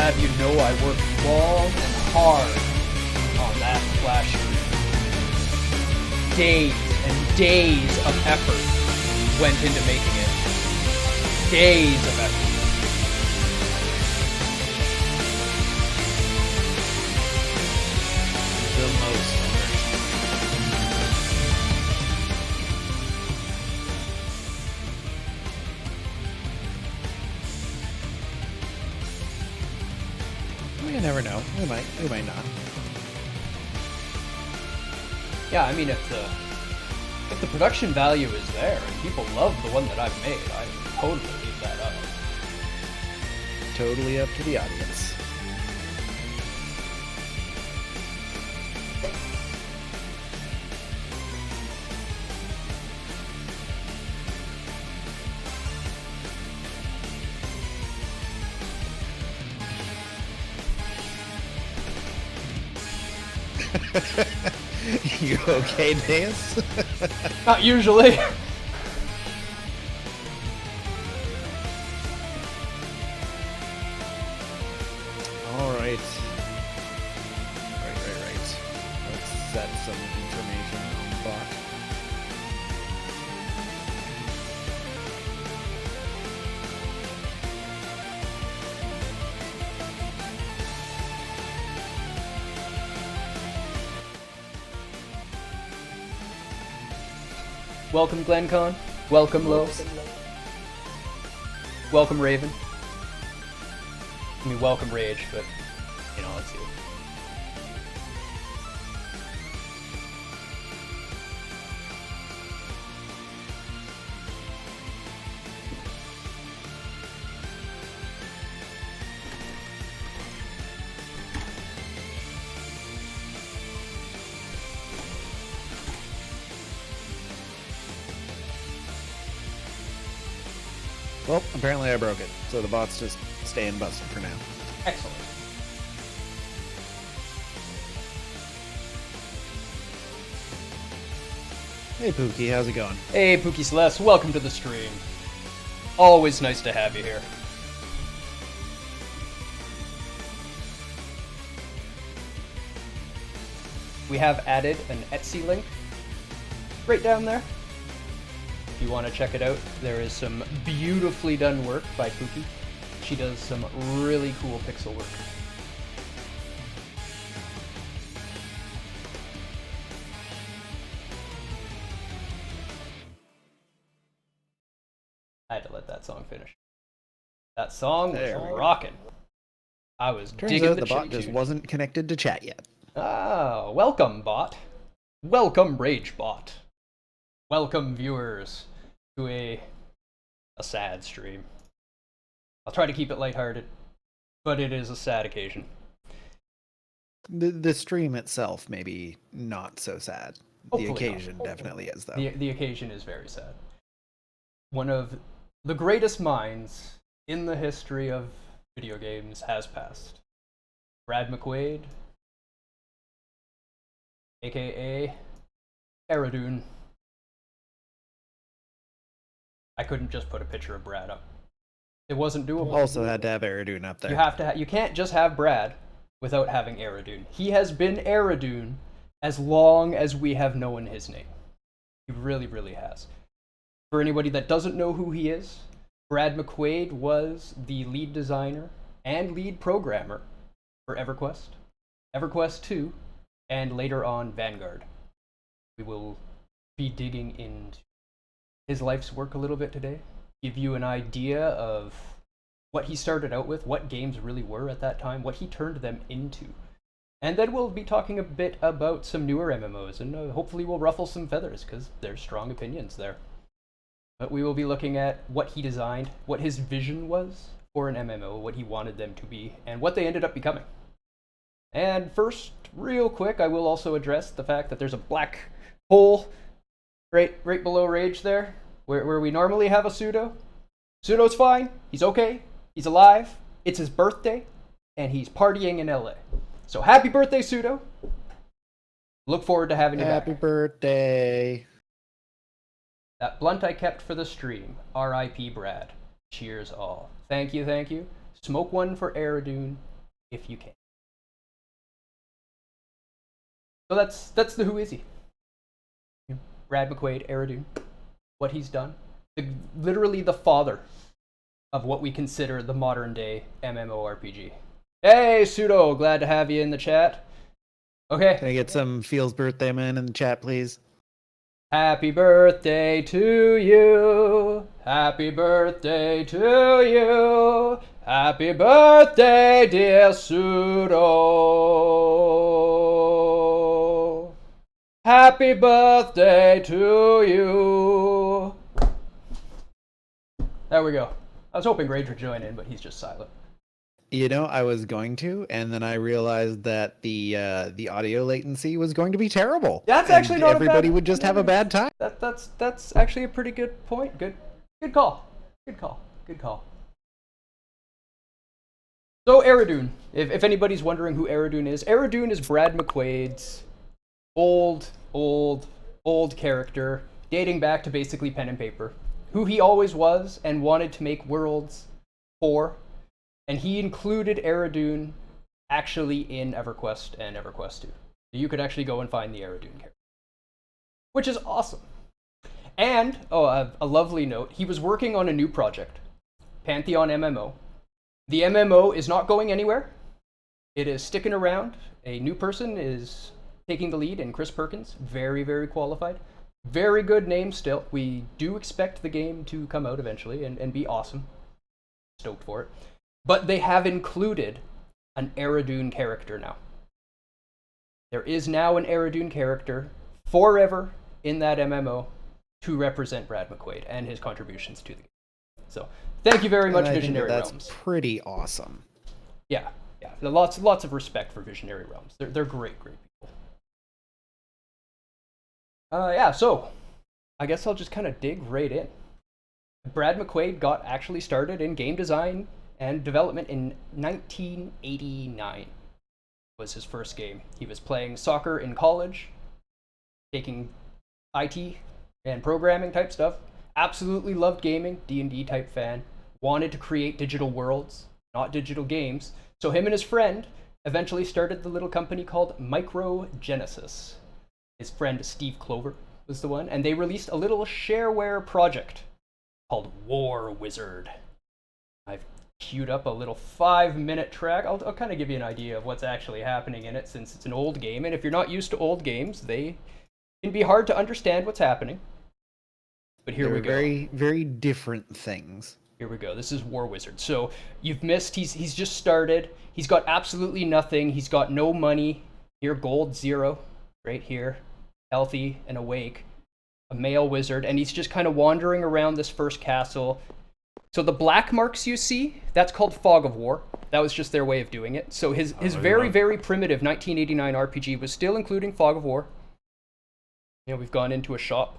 have you know I worked long and hard on that flash screen. Days and days of effort went into making it. Days of effort. The most. You never know. We might not. Yeah, I mean, if the production value is there and people love the one that I've made, I totally leave that up. Totally up to the audience. You okay, Deus? Not usually. Alright. Right. Let's set some information on the bot. Welcome, GlenCon. Welcome, Los. Welcome, Raven. I mean, welcome, Rage, but, you know, let's see. Well, apparently I broke it, so the bot's just staying busted for now. Excellent. Hey Pookie, how's it going? Hey, Pookie Celeste, welcome to the stream. Always nice to have you here. We have added an Etsy link right down there. If you want to check it out, there is some beautifully done work by Pookie. She does some really cool pixel work. I had to let that song finish. That song was rocking. I was digging out the the bot chitty just tune. wasn't connected to chat yet. Ah, welcome, bot. Welcome, Rage Bot. Welcome, viewers, to a sad stream. I'll try to keep it lighthearted, but it is a sad occasion. The stream itself maybe not so sad. Hopefully the occasion not. definitely is, though. The occasion is very sad. One of the greatest minds in the history of video games has passed. Brad McQuaid, aka Eridune. I couldn't just put a picture of Brad up. It wasn't doable. Also had to have Eridune up there. You have to. You can't just have Brad without having Eridune. He has been Eridune as long as we have known his name. He really, really has. For anybody that doesn't know who he is, Brad McQuaid was the lead designer and lead programmer for EverQuest, EverQuest 2, and later on Vanguard. We will be digging into his life's work a little bit today, give you an idea of what he started out with, what games really were at that time, what he turned them into. And then we'll be talking a bit about some newer MMOs, and hopefully we'll ruffle some feathers, because there's strong opinions there. But we will be looking at what he designed, what his vision was for an MMO, what he wanted them to be, and what they ended up becoming. And first, real quick, I will also address the fact that there's a black hole right below Rage there, where we normally have a pseudo. Pseudo's fine, he's okay, he's alive, it's his birthday, and he's partying in LA. So happy birthday, Pseudo. Look forward to having you back. Happy birthday. That blunt I kept for the stream. R.I.P. Brad. Cheers all. Thank you, thank you. Smoke one for Eridune. if you can. So that's the Who Is He? Brad McQuaid, Aradune, what he's done. Literally the father of what we consider the modern day MMORPG. Hey, Pseudo, glad to have you in the chat. Okay. Can I get some Feels birthday man in the chat, please? Happy birthday to you. Happy birthday to you. Happy birthday, dear Pseudo. Happy birthday to you. There we go. I was hoping Rage would join in, but he's just silent. You know, I was going to, and then I realized that the audio latency was going to be terrible. That's actually not everybody a bad, would just have a bad time. That's actually a pretty good point. Good call. Good call. Good call. So Aradune, if anybody's wondering who Aradune is Brad McQuaid's old character, dating back to basically pen and paper, who he always was and wanted to make worlds for. And he included Aradune actually in EverQuest and EverQuest 2. So you could actually go and find the Aradune character, which is awesome. And, a lovely note, he was working on a new project, Pantheon MMO. The MMO is not going anywhere. It is sticking around. A new person is taking the lead in Chris Perkins, very, very qualified. Very good name still. We do expect the game to come out eventually and be awesome. Stoked for it. But they have included an Aradune character now. There is now an Aradune character forever in that MMO to represent Brad McQuaid and his contributions to the game. So, thank you very much, Visionary Realms. That's pretty awesome. Yeah. Lots of respect for Visionary Realms. They're great people. So I guess I'll just kind of dig right in. Brad McQuaid got actually started in game design and development in 1989 was his first game. He was playing soccer in college, taking IT and programming type stuff. Absolutely loved gaming, D&D type fan. Wanted to create digital worlds, not digital games. So him and his friend eventually started the little company called Microgenesis. His friend Steve Clover was the one, and they released a little shareware project called War Wizard. I've queued up a little 5-minute track. I'll kind of give you an idea of what's actually happening in it since it's an old game, and if you're not used to old games, they can be hard to understand what's happening. But here we go. Very, very different things. Here we go. This is War Wizard. So you've missed, he's just started. He's got absolutely nothing. He's got no money. Here, gold 0, right here. Healthy and awake. A male wizard, and he's just kind of wandering around this first castle. So the black marks you see, that's called Fog of War. That was just their way of doing it. So his very, very primitive 1989 RPG was still including Fog of War. You know, we've gone into a shop.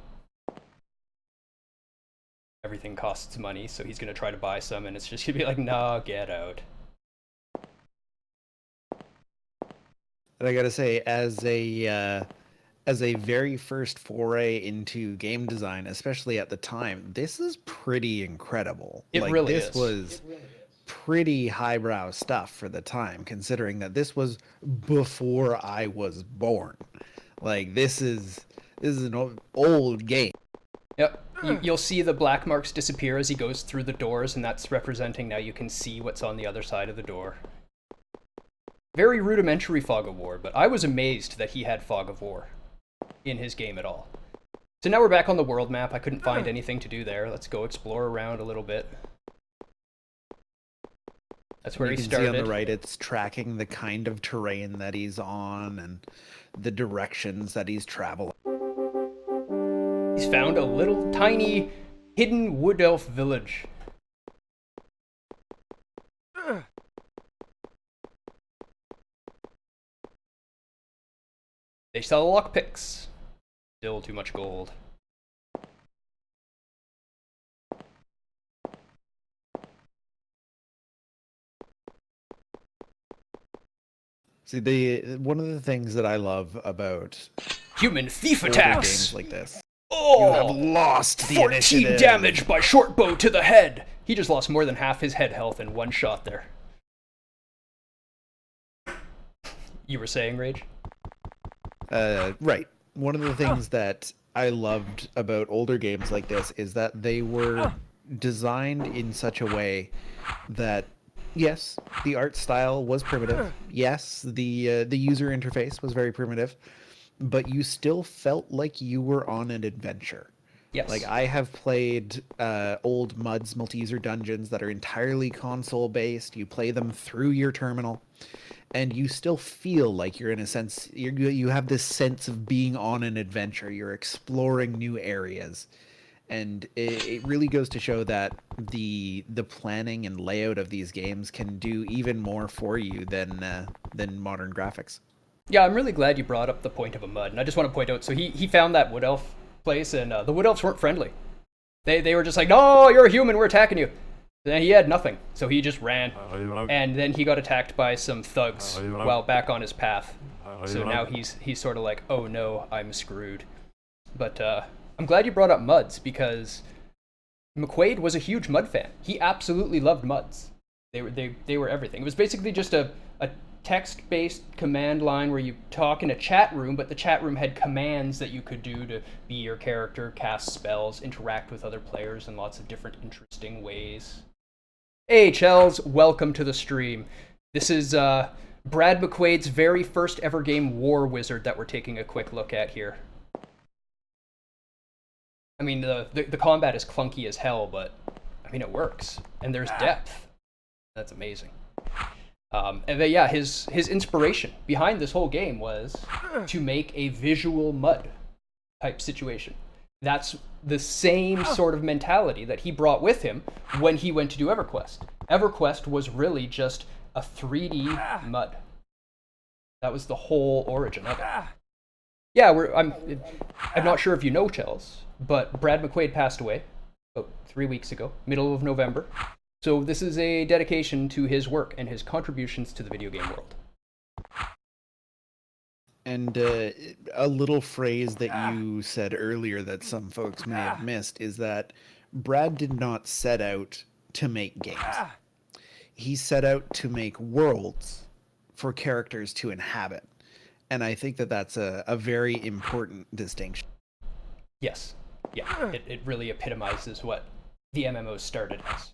Everything costs money, so he's going to try to buy some, and it's just going to be like, no, get out. And I gotta say, as a very first foray into game design, especially at the time, this is pretty incredible. It really is. This was pretty highbrow stuff for the time, considering that this was before I was born. Like, this is an old game. Yep. You'll see the black marks disappear as he goes through the doors, and that's representing now you can see what's on the other side of the door. Very rudimentary Fog of War, but I was amazed that he had Fog of War in his game at all. So now we're back on the world map. I couldn't find anything to do there. Let's go explore around a little bit. That's where he started. You can see on the right, it's tracking the kind of terrain that he's on and the directions that he's traveling. He's found a little tiny hidden wood elf village. They sell lockpicks. Still too much gold. See, one of the things that I love about human thief attacks games like this. Oh, you have lost the 14 initiative. damage by short bow to the head. He just lost more than half his head health in one shot there. You were saying, Rage? Right. One of the things that I loved about older games like this is that they were designed in such a way that, yes, the art style was primitive. Yes, the user interface was very primitive, but you still felt like you were on an adventure. Like Yes. I have played old MUDs multi-user dungeons that are entirely console based. You play them through your terminal, and you still feel like you're in a sense you have this sense of being on an adventure. You're exploring new areas, and it really goes to show that the planning and layout of these games can do even more for you than modern graphics. Yeah, I'm really glad you brought up the point of a mud, and I just want to point out. So he found that wood elf place, and the wood elves weren't friendly. They were just like, no, you're a human, we're attacking you. And he had nothing, so he just ran, and then he got attacked by some thugs while back on his path. So now he's sort of like, oh no, I'm screwed. But I'm glad you brought up MUDs, because McQuaid was a huge MUD fan. He absolutely loved MUDs. They were everything. It was basically just a text-based command line where you talk in a chat room, but the chat room had commands that you could do to be your character, cast spells, interact with other players in lots of different interesting ways. Hey, Chels, welcome to the stream. This is Brad McQuaid's very first ever game, War Wizard, that we're taking a quick look at here. I mean, the combat is clunky as hell, but I mean, it works, and there's depth. That's amazing. And then, yeah, his inspiration behind this whole game was to make a visual MUD type situation. That's the same sort of mentality that he brought with him when he went to do EverQuest. EverQuest was really just a 3D MUD. That was the whole origin of it. Yeah, I'm not sure if you know, Chels, but Brad McQuaid passed away about 3 weeks ago, middle of November. So this is a dedication to his work and his contributions to the video game world. And a little phrase that you said earlier that some folks may have missed is that Brad did not set out to make games. He set out to make worlds for characters to inhabit. And I think that that's a very important distinction. Yes. Yeah, it really epitomizes what the MMOs started as.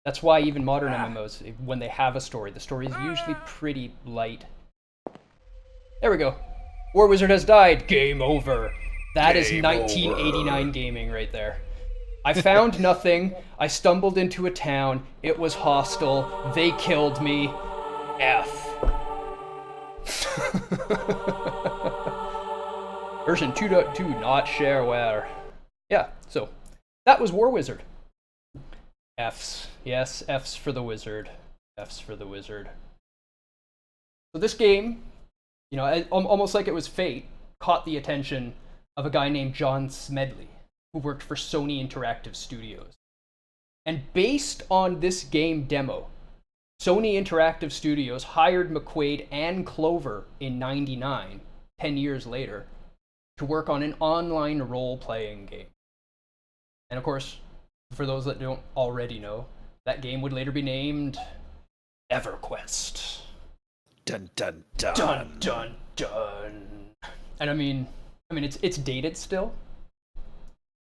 That's why even modern MMOs, when they have a story, the story is usually pretty light. There we go. War Wizard has died. Game over. That is 1989 gaming right there. I found nothing. I stumbled into a town. It was hostile. They killed me. F. Version 2.2 not shareware. Yeah, so that was War Wizard. F's. Yes, F's for the wizard. F's for the wizard. So this game, you know, almost like it was fate, caught the attention of a guy named John Smedley, who worked for Sony Interactive Studios. And based on this game demo, Sony Interactive Studios hired McQuaid and Clover in '99, 10 years later, to work on an online role-playing game. And of course, for those that don't already know, that game would later be named EverQuest. Dun dun dun. Dun dun dun. And I mean it's dated still.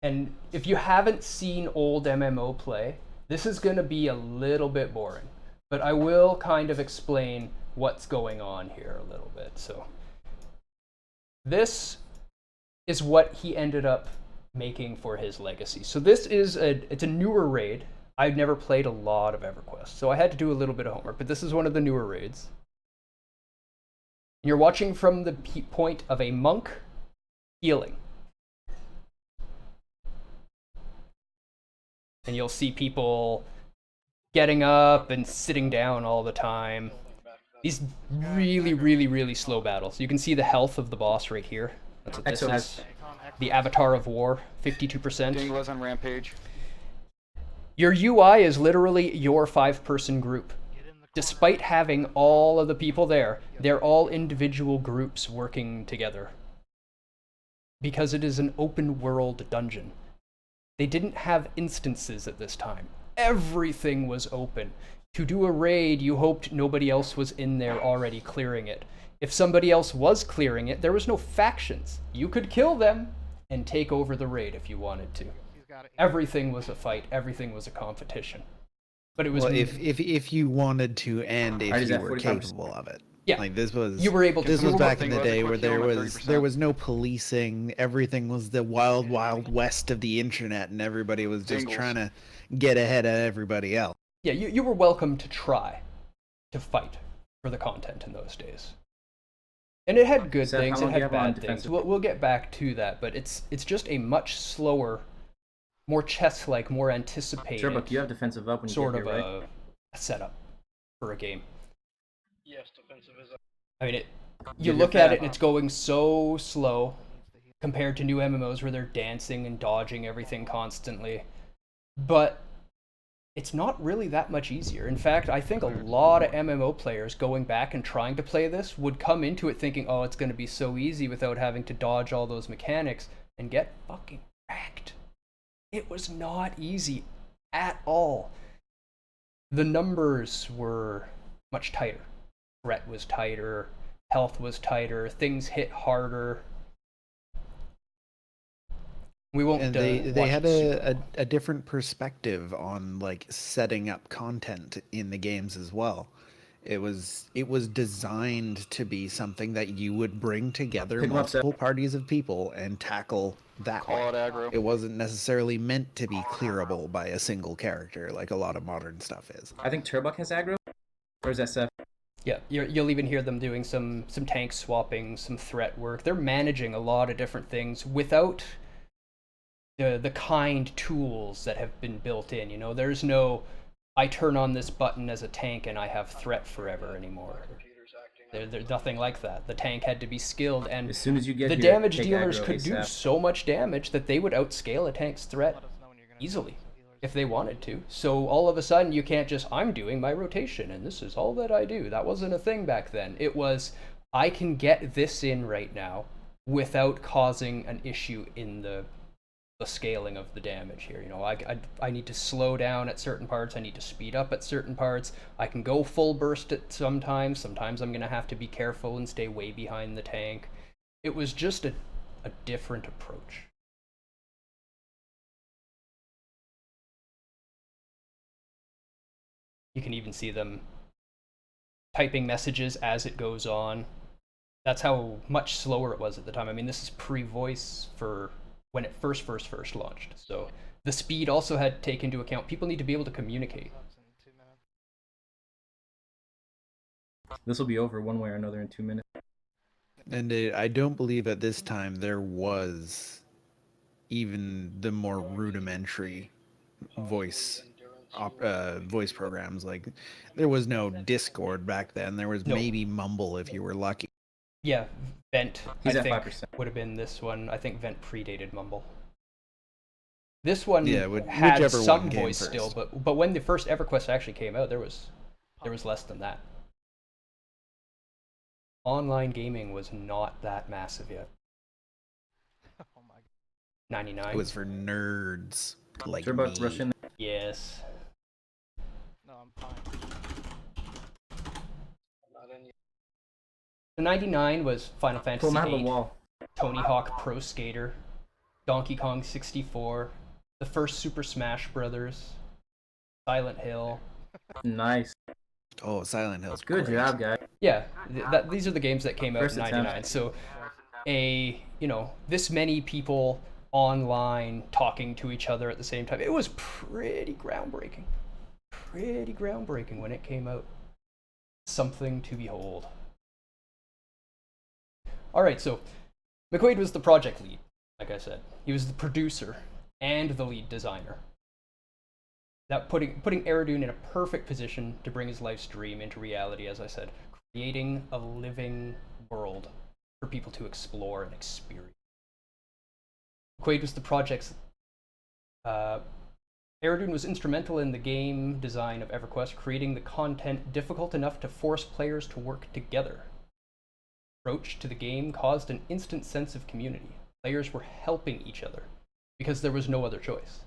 And if you haven't seen old MMO play, this is going to be a little bit boring. But I will kind of explain what's going on here a little bit. So this is what he ended up making for his legacy. So this is it's a newer raid. I've never played a lot of EverQuest, so I had to do a little bit of homework, but this is one of the newer raids. You're watching from the point of a monk healing. And you'll see people getting up and sitting down all the time. These really slow battles. You can see the health of the boss right here. That's what this is. The Avatar of War, 52%. Dingla's on Rampage. Your UI is literally your 5-person group. Despite having all of the people there, they're all individual groups working together. Because it is an open world dungeon. They didn't have instances at this time. Everything was open. To do a raid, you hoped nobody else was in there already clearing it. If somebody else was clearing it, there was no factions. You could kill them and take over the raid if you wanted to. Everything was a fight. Everything was a competition. But it was Well, if you wanted to, and Alright, if is you that were 45%? capable of it. Yeah. Like this was You were able to. this was You were- back in the thing was, day it where put you there on at was 30%. no policing. Everything was the wild west of the internet, and everybody was just Jingles. trying to get ahead of everybody else. Yeah, you were welcome to try to fight for the content in those days. And it had good Seth, how things, it long do you had have on bad things. defensive? We'll get back to that, but it's just a much slower, more chess-like, more anticipated Turbo, you have defensive up when you sort get of here, right? a setup for a game. Yes, defensive is. I mean, you Give look your at fab. it and it's going so slow compared to new MMOs where they're dancing and dodging everything constantly. But it's not really that much easier. In fact, I think a lot of MMO players going back and trying to play this would come into it thinking, oh, it's going to be so easy without having to dodge all those mechanics, and get fucking wrecked. It was not easy at all. The numbers were much tighter. Threat was tighter, health was tighter, things hit harder. We won't. And they watch had it a different perspective on like setting up content in the games as well. It was designed to be something that you would bring together Pick 'em up, Seth. multiple parties of people and tackle that Call way. it aggro. It wasn't necessarily meant to be clearable by a single character like a lot of modern stuff is. I think Turbuck has aggro, or is that Seth? Yeah, you'll even hear them doing some tank swapping, some threat work. They're managing a lot of different things without the kind tools that have been built in. You know, there's no I turn on this button as a tank and I have threat forever anymore. There's nothing like that. The tank had to be skilled, and As soon as you get the here, damage take dealers aggro could do ASAP. so much damage that they would outscale a tank's threat easily if they wanted to. So all of a sudden you can't just, I'm doing my rotation and this is all that I do. That wasn't a thing back then. It was, I can get this in right now without causing an issue in the scaling of the damage here. You know, I need to slow down at certain parts, I need to speed up at certain parts. I can go full burst at sometimes I'm going to have to be careful and stay way behind the tank. It was just a different approach. You can even see them typing messages as it goes on. That's how much slower it was at the time. I mean, this is pre-voice for when it first launched. So the speed also had to take into account people need to be able to communicate. This will be over one way or another in 2 minutes. And I don't believe at this time there was even the more rudimentary voice voice programs. Like there was no Discord back then. There was No. maybe Mumble if you were lucky. Yeah, Vent, He's I at think, 5%. would have been this one. I think Vent predated Mumble. This one Yeah, had whichever some one came voice first. still, but when the first EverQuest actually came out, there was less than that. Online gaming was not that massive yet. Oh my god. 99. It was for nerds like Turbuck, me. rush in. Yes. No, I'm fine. I'm not in yet. The 99 was Final Pull Fantasy him out of the 8, wall. Tony Hawk Pro Skater, Donkey Kong 64, the first Super Smash Brothers, Silent Hill. Nice. Oh, Silent Hill's Good great. job, guy. Yeah, these are the games that came out First in attempt. 99. So this many people online talking to each other at the same time. It was pretty groundbreaking. Pretty groundbreaking when it came out. Something to behold. All right, so McQuaid was the project lead, like I said. He was the producer and the lead designer. That putting Aradune in a perfect position to bring his life's dream into reality, as I said, creating a living world for people to explore and experience. McQuaid was the project's. Aradune was instrumental in the game design of EverQuest, creating the content difficult enough to force players to work together. Approach to the game caused an instant sense of community. Players were helping each other because there was no other choice.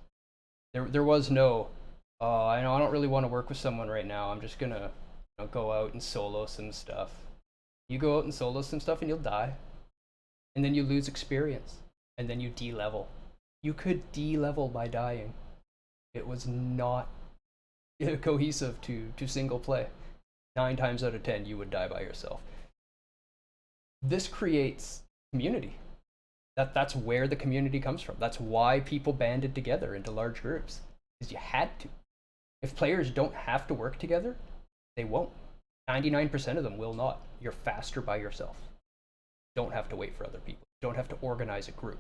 There was no, oh, I know I don't really want to work with someone right now. I'm just gonna go out and solo some stuff. You go out and solo some stuff and you'll die. And then you lose experience. And then you de-level. You could de-level by dying. It was not cohesive to single play. 9 times out of 10, you would die by yourself. This creates community. That's where the community comes from. That's why people banded together into large groups. Because you had to. If players don't have to work together, they won't. 99% of them will not. You're faster by yourself. Don't have to wait for other people. Don't have to organize a group.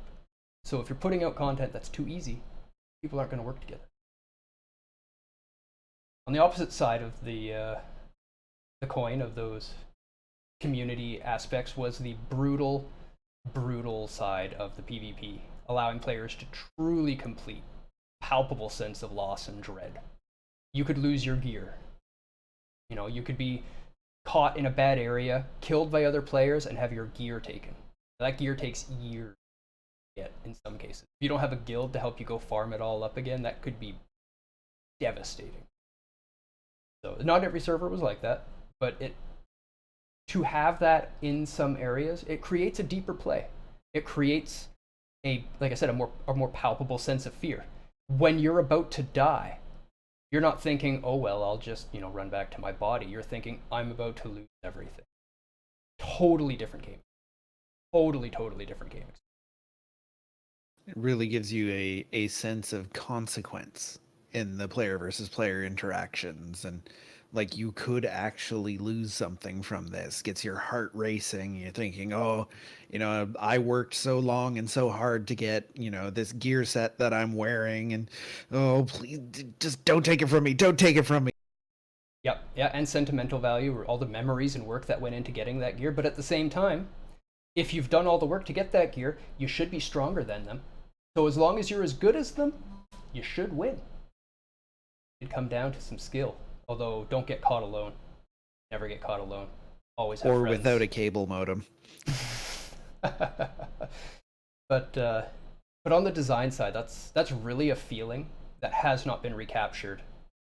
So if you're putting out content that's too easy, people aren't going to work together. On the opposite side of the coin of those community aspects was the brutal side of the PvP, allowing players to truly complete palpable sense of loss and dread. You could lose your gear. You could be caught in a bad area, killed by other players, and have your gear taken. That gear takes years to get in some cases. If you don't have a guild to help you go farm it all up again, that could be devastating. So not every server was like that, but to have that in some areas, it creates a deeper play. It creates like I said, a more palpable sense of fear. When you're about to die, you're not thinking, oh well, I'll just run back to my body. You're thinking, I'm about to lose everything. Totally different game. Totally different game. It really gives you a sense of consequence in the player versus player interactions, and like you could actually lose something from this. Gets your heart racing. You're thinking, oh, I worked so long and so hard to get this gear set that I'm wearing, and oh please, just don't take it from me. Don't take it from me. Yep, yeah, and sentimental value, all the memories and work that went into getting that gear. But at the same time, if you've done all the work to get that gear, you should be stronger than them. So as long as you're as good as them, you should win. It'd come down to some skill. Although, don't get caught alone. Never get caught alone. Always have or friends. without a cable modem. But on the design side, that's really a feeling that has not been recaptured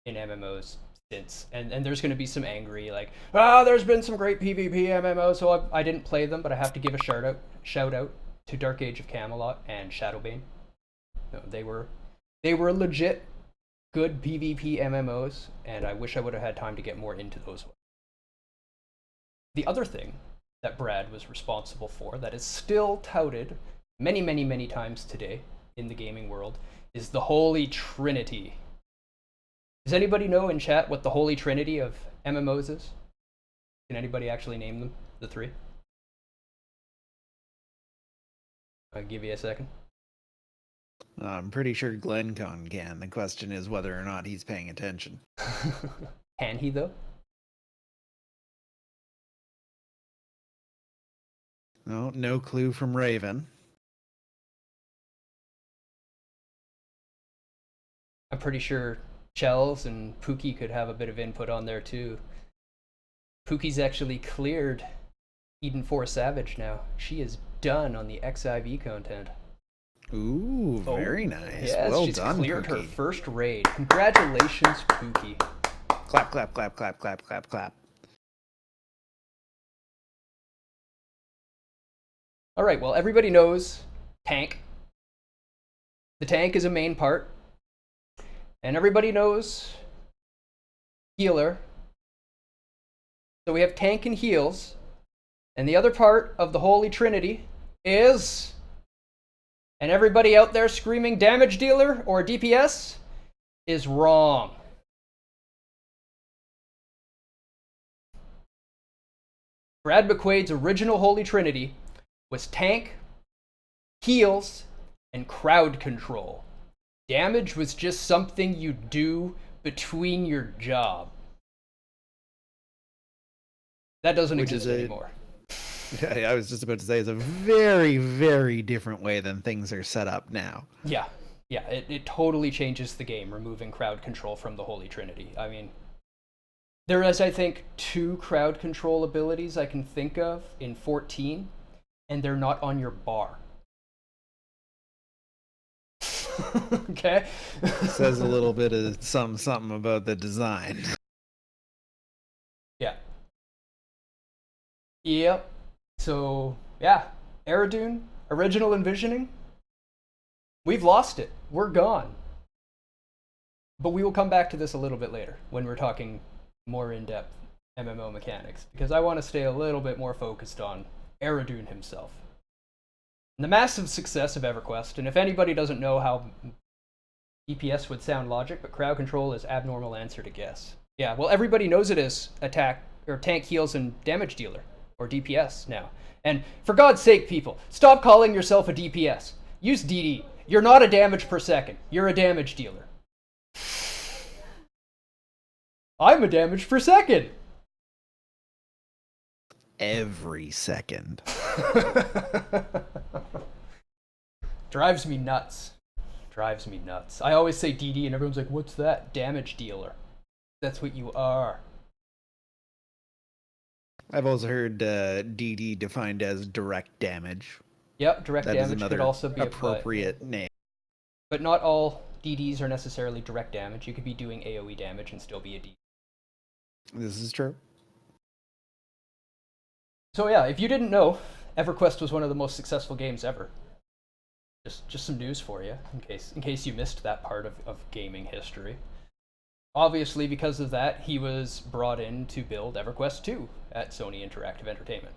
in MMOs since. And there's going to be some angry, like, there's been some great PvP MMOs, so I didn't play them, but I have to give a shout out to Dark Age of Camelot and Shadowbane. They were legit good PvP MMOs, and I wish I would have had time to get more into those ones. The other thing that Brad was responsible for that is still touted many times today in the gaming world is the Holy Trinity. Does anybody know in chat what the Holy Trinity of MMOs is? Can anybody actually name them, the three? I'll give you a second. I'm pretty sure GlenCon can. The question is whether or not he's paying attention. Can he, though? No clue from Raven. I'm pretty sure Chels and Pookie could have a bit of input on there, too. Pookie's actually cleared Eden 4 Savage now. She is done on the XIV content. Ooh, very nice. Yes, well she's done, cleared Pookie. her first raid. Congratulations, Pookie. Clap, clap, clap, clap, clap, clap, clap. All right, well, everybody knows tank. The tank is a main part. And everybody knows healer. So we have tank and heals. And the other part of the Holy Trinity is... And everybody out there screaming damage dealer or DPS is wrong. Brad McQuaid's original Holy Trinity was tank, heals, and crowd control. Damage was just something you do between your job. That doesn't exist anymore. I was just about to say, it's a very, very different way than things are set up now. Yeah, it totally changes the game, removing crowd control from the Holy Trinity. I mean, there is, I think, 2 crowd control abilities I can think of in 14, and they're not on your bar. Okay? Says a little bit of something about the design. Yeah. Yep. So, yeah. Aerodune, original envisioning, we've lost it. We're gone. But we will come back to this a little bit later when we're talking more in-depth MMO mechanics, because I want to stay a little bit more focused on Aerodune himself. And the massive success of EverQuest, and if anybody doesn't know how DPS would sound logic, but crowd control is abnormal answer to guess. Yeah, well, everybody knows it as attack, or tank heals and damage dealer, or DPS now. And for God's sake, people, stop calling yourself a DPS. Use DD. You're not a damage per second. You're a damage dealer. I'm a damage per second. Every second. Drives me nuts. Drives me nuts. I always say DD and everyone's like, what's that? Damage dealer. That's what you are. I've also heard DD defined as direct damage. Yep, direct That is damage another could also be appropriate name. But not all DDs are necessarily direct damage. You could be doing AoE damage and still be a DD. This is true. So yeah, if you didn't know, EverQuest was one of the most successful games ever. Just some news for you, in case you missed that part of gaming history. Obviously, because of that, he was brought in to build EverQuest 2 at Sony Interactive Entertainment.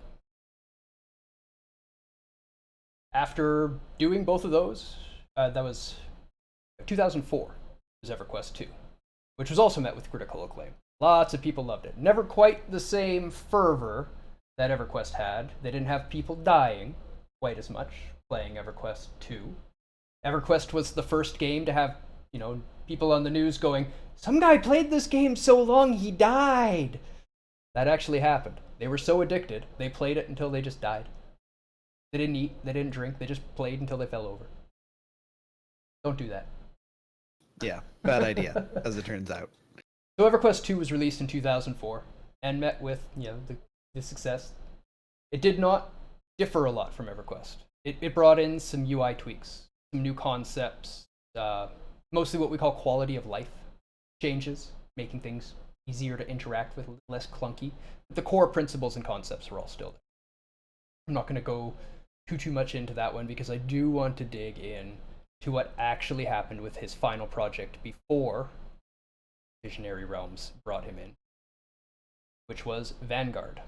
After doing both of those, that was 2004, was EverQuest 2, which was also met with critical acclaim. Lots of people loved it. Never quite the same fervor that EverQuest had. They didn't have people dying quite as much playing EverQuest 2. EverQuest was the first game to have, people on the news going, some guy played this game so long he died. That actually happened. They were so addicted, they played it until they just died. They didn't eat, they didn't drink, they just played until they fell over. Don't do that. Yeah, bad idea, as it turns out. So EverQuest 2 was released in 2004 and met with, the success. It did not differ a lot from EverQuest. It brought in some UI tweaks, some new concepts, mostly what we call quality of life changes, making things easier to interact with, less clunky. But the core principles and concepts are all still there. I'm not going to go too much into that one because I do want to dig in to what actually happened with his final project before Visionary Realms brought him in, which was Vanguard.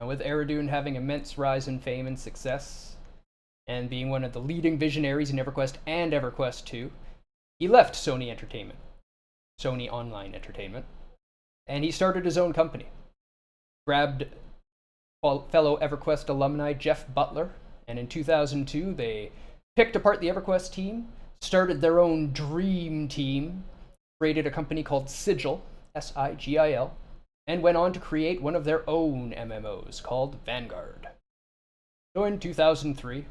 And with Aerodune having immense rise in fame and success, and being one of the leading visionaries in EverQuest and EverQuest 2, he left Sony Online Entertainment, and he started his own company. Grabbed fellow EverQuest alumni Jeff Butler, and in 2002 they picked apart the EverQuest team, started their own dream team, created a company called Sigil, S-I-G-I-L, and went on to create one of their own MMOs called Vanguard. So in 2003,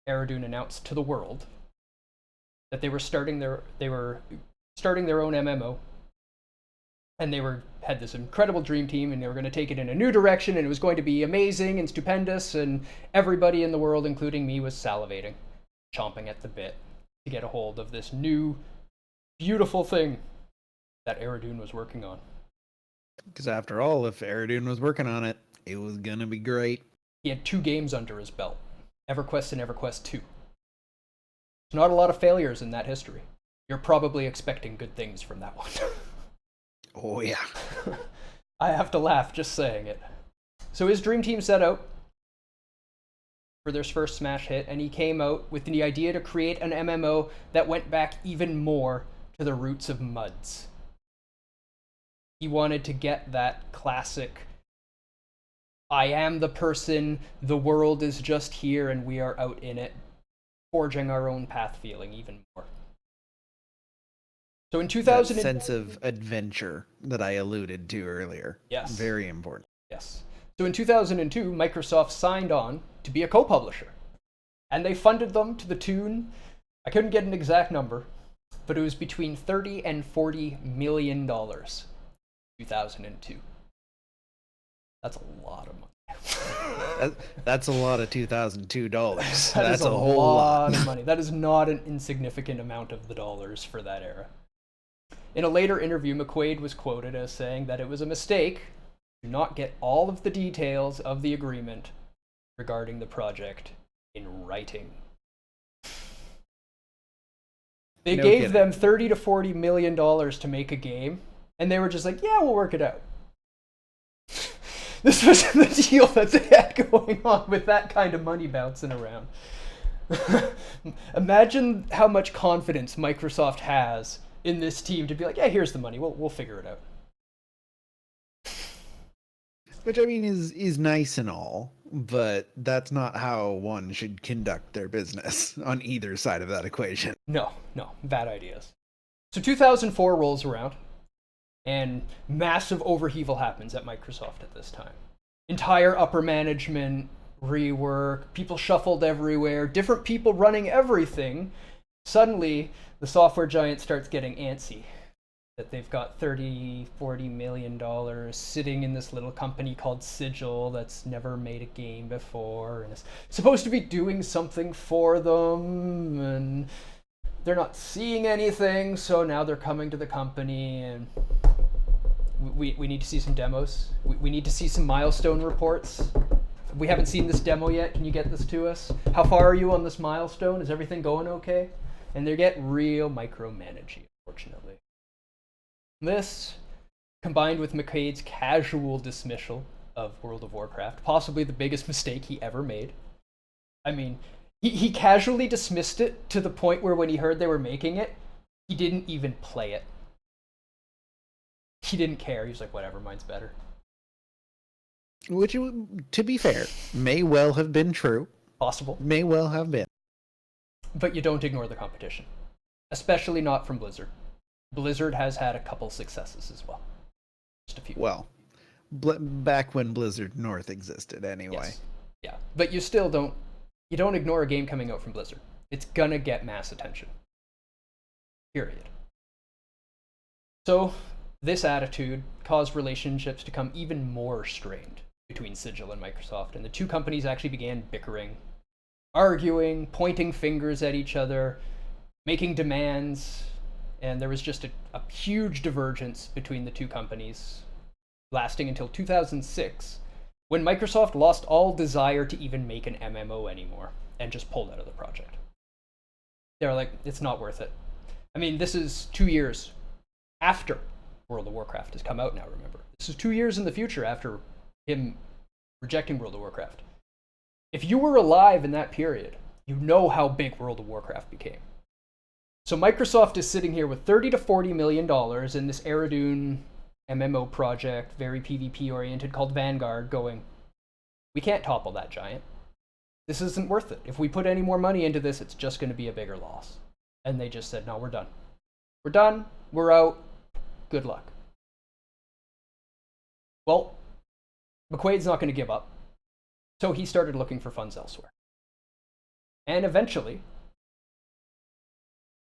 Aerodune announced to the world that they were starting their own MMO, and they had this incredible dream team, and they were going to take it in a new direction, and it was going to be amazing and stupendous, and everybody in the world, including me, was salivating, chomping at the bit to get a hold of this new, beautiful thing that Aerodune was working on. Because after all, if Aerodune was working on it, it was gonna be great. He had 2 games under his belt, EverQuest and EverQuest 2. There's not a lot of failures in that history. You're probably expecting good things from that one. Oh yeah. I have to laugh just saying it. So his dream team set out for their first smash hit, and he came out with the idea to create an MMO that went back even more to the roots of MUDs. He wanted to get that classic, I am the person, the world is just here, and we are out in it, forging our own path feeling even more. So in 2000, that sense of adventure that I alluded to earlier. Yes. Very important. Yes. So in 2002, Microsoft signed on to be a co-publisher. And they funded them to the tune, I couldn't get an exact number, but it was between $30 and $40 million. 2002. That's a lot of money. That's a lot of $2002. That That's is a whole lot. of money. That is not an insignificant amount of the dollars for that era. In a later interview, McQuaid was quoted as saying that it was a mistake to not get all of the details of the agreement regarding the project in writing. They No gave kidding. them $30 to $40 million to make a game, and they were just like, yeah, we'll work it out. This was the deal that they had going on with that kind of money bouncing around. Imagine how much confidence Microsoft has in this team to be like, yeah, here's the money, we'll figure it out. Which I mean is nice and all, but that's not how one should conduct their business on either side of that equation. No, bad ideas. So 2004 rolls around, and massive overheaval happens at Microsoft at this time. Entire upper management rework, people shuffled everywhere, different people running everything. Suddenly, the software giant starts getting antsy that they've got $30-40 million sitting in this little company called Sigil that's never made a game before and is supposed to be doing something for them, and they're not seeing anything, so now they're coming to the company and we need to see some demos. We need to see some milestone reports. We haven't seen this demo yet. Can you get this to us? How far are you on this milestone? Is everything going okay? And they get real micromanaging, unfortunately. This, combined with McQuaid's casual dismissal of World of Warcraft, possibly the biggest mistake he ever made. I mean, he casually dismissed it to the point where when he heard they were making it, he didn't even play it. He didn't care. He was like, whatever, mine's better. Which, to be fair, may well have been true. Possible. May well have been. But you don't ignore the competition. Especially not from Blizzard. Blizzard has had a couple successes as well. Just a few. Well, back when Blizzard North existed, anyway. Yes. Yeah, but you still don't ignore a game coming out from Blizzard. It's gonna get mass attention. Period. So, this attitude caused relationships to become even more strained between Sigil and Microsoft, and the two companies actually began bickering, arguing, pointing fingers at each other, making demands, and there was just a huge divergence between the two companies, lasting until 2006, when Microsoft lost all desire to even make an MMO anymore and just pulled out of the project. They were like, it's not worth it. I mean, this is 2 years after World of Warcraft has come out now, remember. This is 2 years in the future after him rejecting World of Warcraft. If you were alive in that period, you know how big World of Warcraft became. So Microsoft is sitting here with $30 to $40 million in this Eridune MMO project, very PvP oriented, called Vanguard, going, we can't topple that giant. This isn't worth it. If we put any more money into this, it's just going to be a bigger loss. And they just said, no, we're done. We're done. We're out. Good luck. Well, McQuaid's not going to give up. So he started looking for funds elsewhere. And eventually,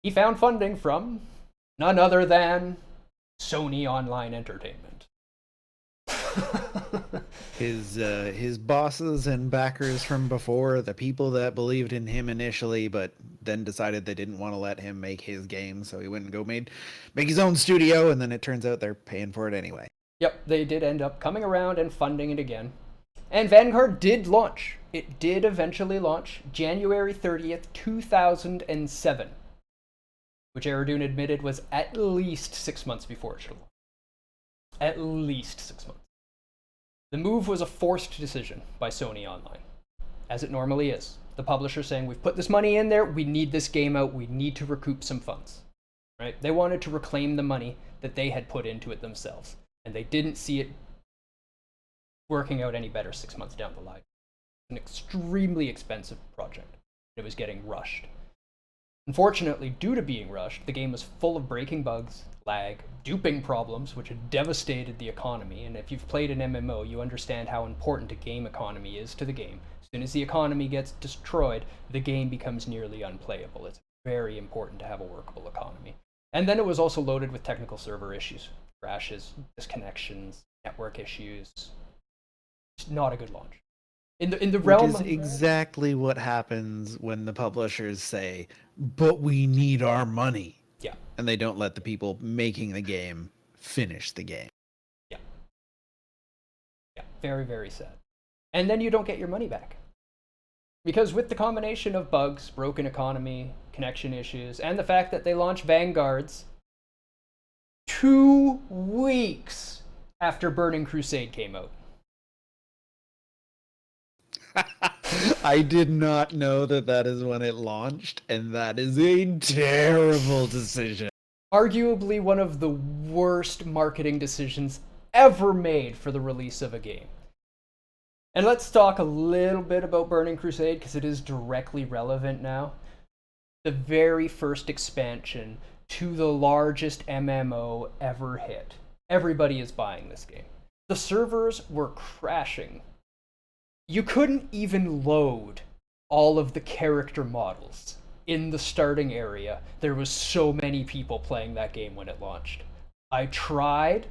he found funding from none other than Sony Online Entertainment. His bosses and backers from before, the people that believed in him initially, but then decided they didn't want to let him make his game, so he went and make his own studio, and then it turns out they're paying for it anyway. Yep, they did end up coming around and funding it again. And Vanguard did launch. It did eventually launch January 30th, 2007, which Eridune admitted was at least 6 months before it should have launched. At least 6 months. The move was a forced decision by Sony Online, as it normally is. The publisher saying, we've put this money in there, we need this game out, we need to recoup some funds. Right? They wanted to reclaim the money that they had put into it themselves, and they didn't see it working out any better 6 months down the line. An extremely expensive project. It was getting rushed. Unfortunately, due to being rushed, the game was full of breaking bugs, lag, duping problems, which had devastated the economy, and if you've played an MMO, you understand how important a game economy is to the game. As soon as the economy gets destroyed, the game becomes nearly unplayable. It's very important to have a workable economy. And then it was also loaded with technical server issues, crashes, disconnections, network issues. It's not a good launch. In the Which realm is of exactly what happens when the publishers say, "But we need our money," yeah, and they don't let the people making the game finish the game. yeah, yeah, very very sad. And then you don't get your money back. Because with the combination of bugs, broken economy, connection issues, and the fact that they launched Vanguards 2 weeks after Burning Crusade came out. I did not know that that is when it launched, and that is a terrible decision. Arguably one of the worst marketing decisions ever made for the release of a game. And let's talk a little bit about Burning Crusade because it is directly relevant now. The very first expansion to the largest MMO ever hit. Everybody is buying this game. The servers were crashing. You couldn't even load all of the character models in the starting area. There was so many people playing that game when it launched. I tried.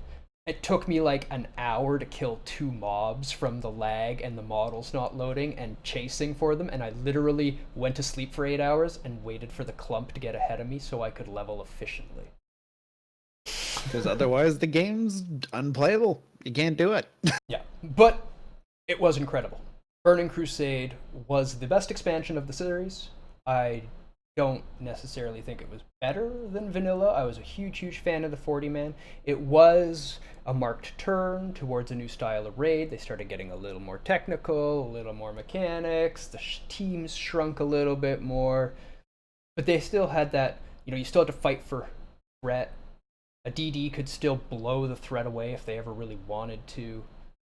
It took me like an hour to kill 2 mobs from the lag and the models not loading and chasing for them, and I literally went to sleep for 8 hours and waited for the clump to get ahead of me so I could level efficiently. Because otherwise the game's unplayable. You can't do it. Yeah, but it was incredible. Burning Crusade was the best expansion of the series. I don't necessarily think it was better than vanilla. I was a huge fan of the 40-man. It was a marked turn towards a new style of raid. They started getting a little more technical, a little more mechanics. The teams shrunk a little bit more. But they still had that, you still had to fight for threat. A DD could still blow the threat away if they ever really wanted to.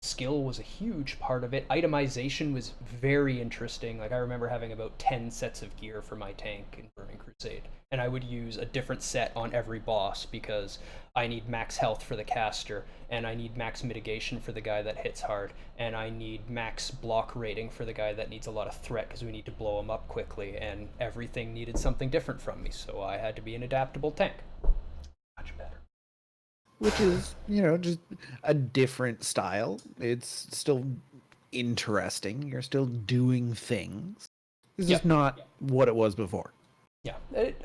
Skill was a huge part of it. Itemization was very interesting. Like I remember having about 10 sets of gear for my tank in Burning Crusade, and I would use a different set on every boss because I need max health for the caster, and I need max mitigation for the guy that hits hard, and I need max block rating for the guy that needs a lot of threat because we need to blow him up quickly, and everything needed something different from me, so I had to be an adaptable tank. Much better. Which is, just a different style. It's still interesting. You're still doing things. It's just not what it was before. Yeah,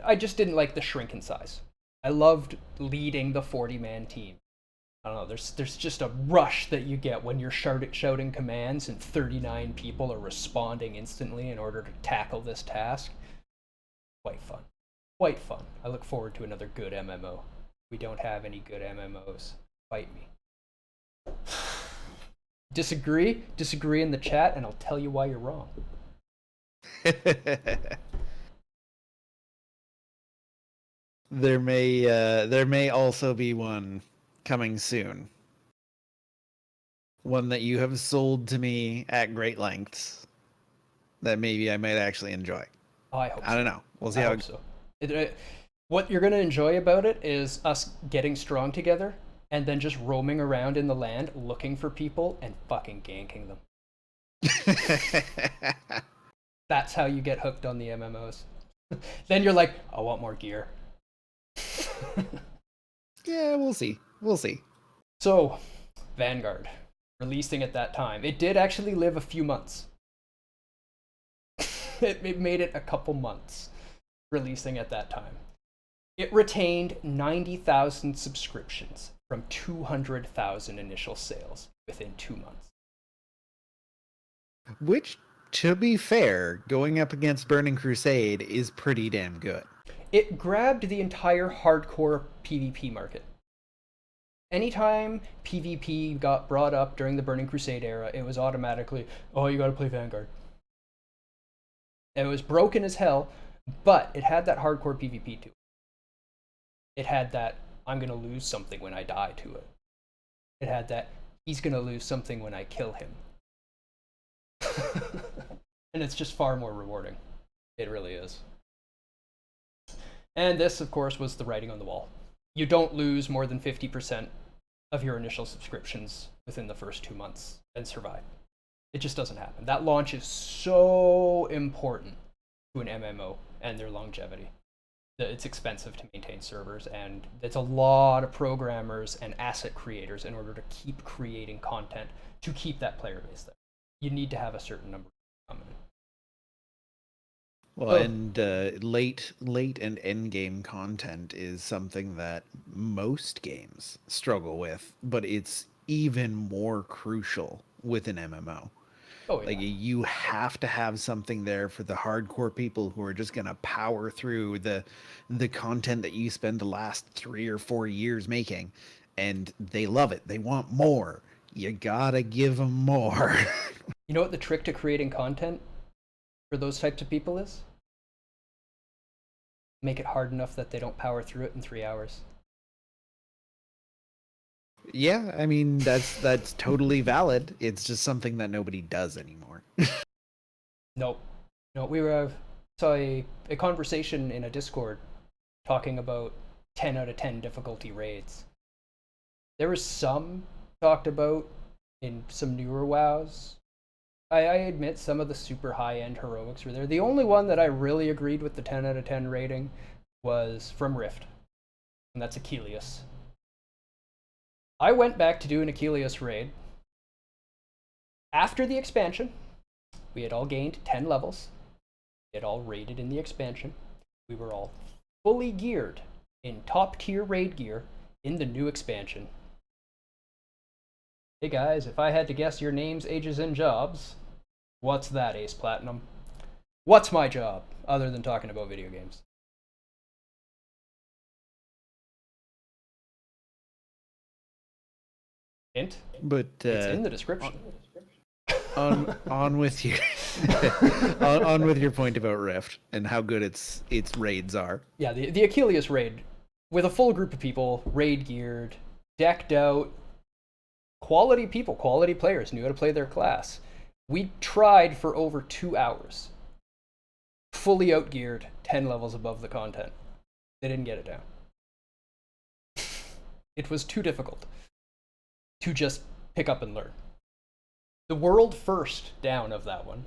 I just didn't like the shrink in size. I loved leading the 40-man team. I don't know, there's just a rush that you get when you're shouting commands and 39 people are responding instantly in order to tackle this task. Quite fun. Quite fun. I look forward to another good MMO. We don't have any good MMOs. Fight me. Disagree? Disagree in the chat and I'll tell you why you're wrong. There may also be one coming soon. One that you have sold to me at great lengths that maybe I might actually enjoy. Oh, I hope so. I don't know. We'll see I how hope so. What you're going to enjoy about it is us getting strong together and then just roaming around in the land looking for people and fucking ganking them. That's how you get hooked on the MMOs. Then you're like, I want more gear. Yeah, we'll see. We'll see. So, Vanguard, releasing at that time. It did actually live a few months. It made it a couple months releasing at that time. It retained 90,000 subscriptions from 200,000 initial sales within 2 months. Which, to be fair, going up against Burning Crusade is pretty damn good. It grabbed the entire hardcore PvP market. Anytime PvP got brought up during the Burning Crusade era, it was automatically, oh, you gotta play Vanguard. It was broken as hell, but it had that hardcore PvP to it. It had that, I'm gonna lose something when I die to it. It had that, he's gonna lose something when I kill him. And it's just far more rewarding. It really is. And this, of course, was the writing on the wall. You don't lose more than 50% of your initial subscriptions within the first 2 months and survive. It just doesn't happen. That launch is so important to an MMO and their longevity. It's expensive to maintain servers, and it's a lot of programmers and asset creators in order to keep creating content to keep that player base there. you need to have a certain number coming in. Well, Oh. and late and end game content is something that most games struggle with, but it's even more crucial with an MMO. Oh yeah. Like you have to have something there for the hardcore people who are just gonna power through the content that you spend the last 3 or 4 years making, and they love it. They want more. You gotta give them more. You know what the trick to creating content for those types of people is? Make it hard enough that they don't power through it in 3 hours. Yeah, I mean that's totally valid. It's just something that nobody does anymore. Nope. No, we were saw a conversation in a Discord talking about 10 out of 10 difficulty raids. There was some talked about in some newer WoWs. I admit some of the super high-end heroics were there. The only one that I really agreed with the 10 out of 10 rating was from Rift, and that's Achilles. I went back to do an Achilles raid. After the expansion, we had all gained 10 levels. We had all raided in the expansion. We were all fully geared in top tier raid gear in the new expansion. Hey guys, if I had to guess your names, ages, and jobs, what's that, Ace Platinum? What's my job, other than talking about video games? Hint? But It's in the description. on with you on with your point about Rift and how good its raids are. Yeah, the Achilles raid, with a full group of people, raid geared, decked out, quality people, quality players, knew how to play their class. We tried for over 2 hours, fully outgeared, 10 levels above the content. They didn't get it down. It was too difficult to just pick up and learn. The world first down of that one.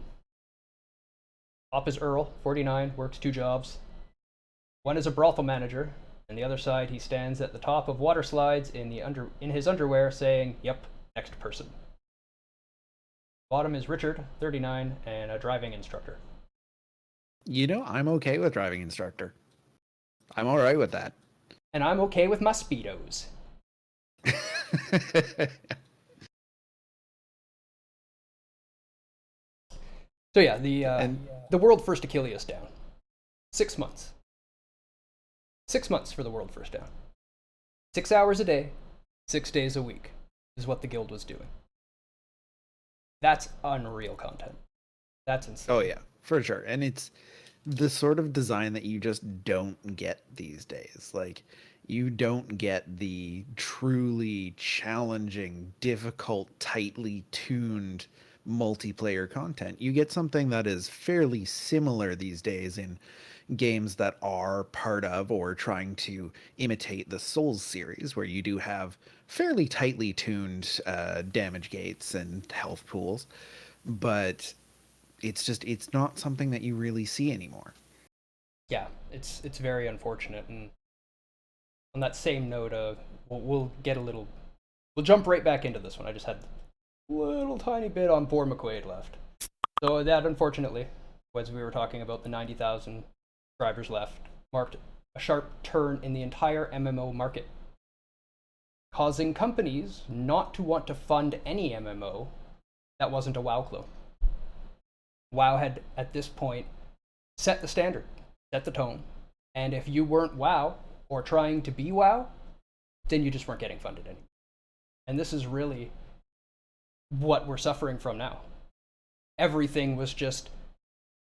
Top is Earl, 49, works 2 jobs. One is a brothel manager, and the other side he stands at the top of water slides in his underwear saying, "Yep, next person." Bottom is Richard, 39, and a driving instructor. You know, I'm okay with driving instructor. I'm all right with that. And I'm okay with my Speedos. So yeah, the world first Achilles down. 6 months. 6 months for the world first down. 6 hours a day, 6 days a week is what the guild was doing. That's unreal content. That's insane. Oh yeah, for sure. And it's the sort of design that you just don't get these days. Like you don't get the truly challenging, difficult, tightly tuned multiplayer content. You get something that is fairly similar these days in games that are part of or trying to imitate the Souls series, where you do have fairly tightly tuned damage gates and health pools, but it's not something that you really see anymore. Yeah, it's very unfortunate. And on that same note, we'll jump right back into this one. I just had a little tiny bit on poor McQuaid left. So that, unfortunately, as we were talking about the 90,000 subscribers left, marked a sharp turn in the entire MMO market, causing companies not to want to fund any MMO that wasn't a WoW clone. WoW had, at this point, set the standard, set the tone, and if you weren't WoW or trying to be WoW, then you just weren't getting funded anymore. And this is really what we're suffering from now. Everything was just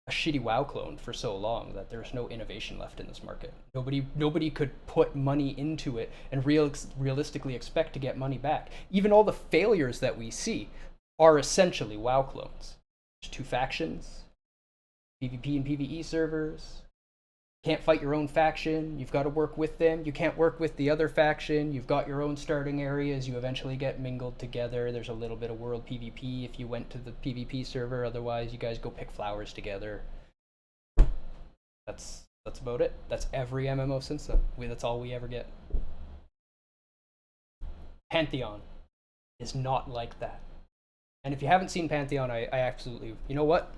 a shitty WoW clone for so long that there's no innovation left in this market. Nobody could put money into it and realistically expect to get money back. Even all the failures that we see are essentially WoW clones. There's 2 factions, PvP and PvE servers. Can't fight your own faction, you've got to work with them. You can't work with the other faction, you've got your own starting areas, you eventually get mingled together. There's a little bit of world PvP if you went to the PvP server, otherwise you guys go pick flowers together. That's about it. That's every MMO since then. That's all we ever get. Pantheon is not like that. And if you haven't seen Pantheon, I absolutely, you know what?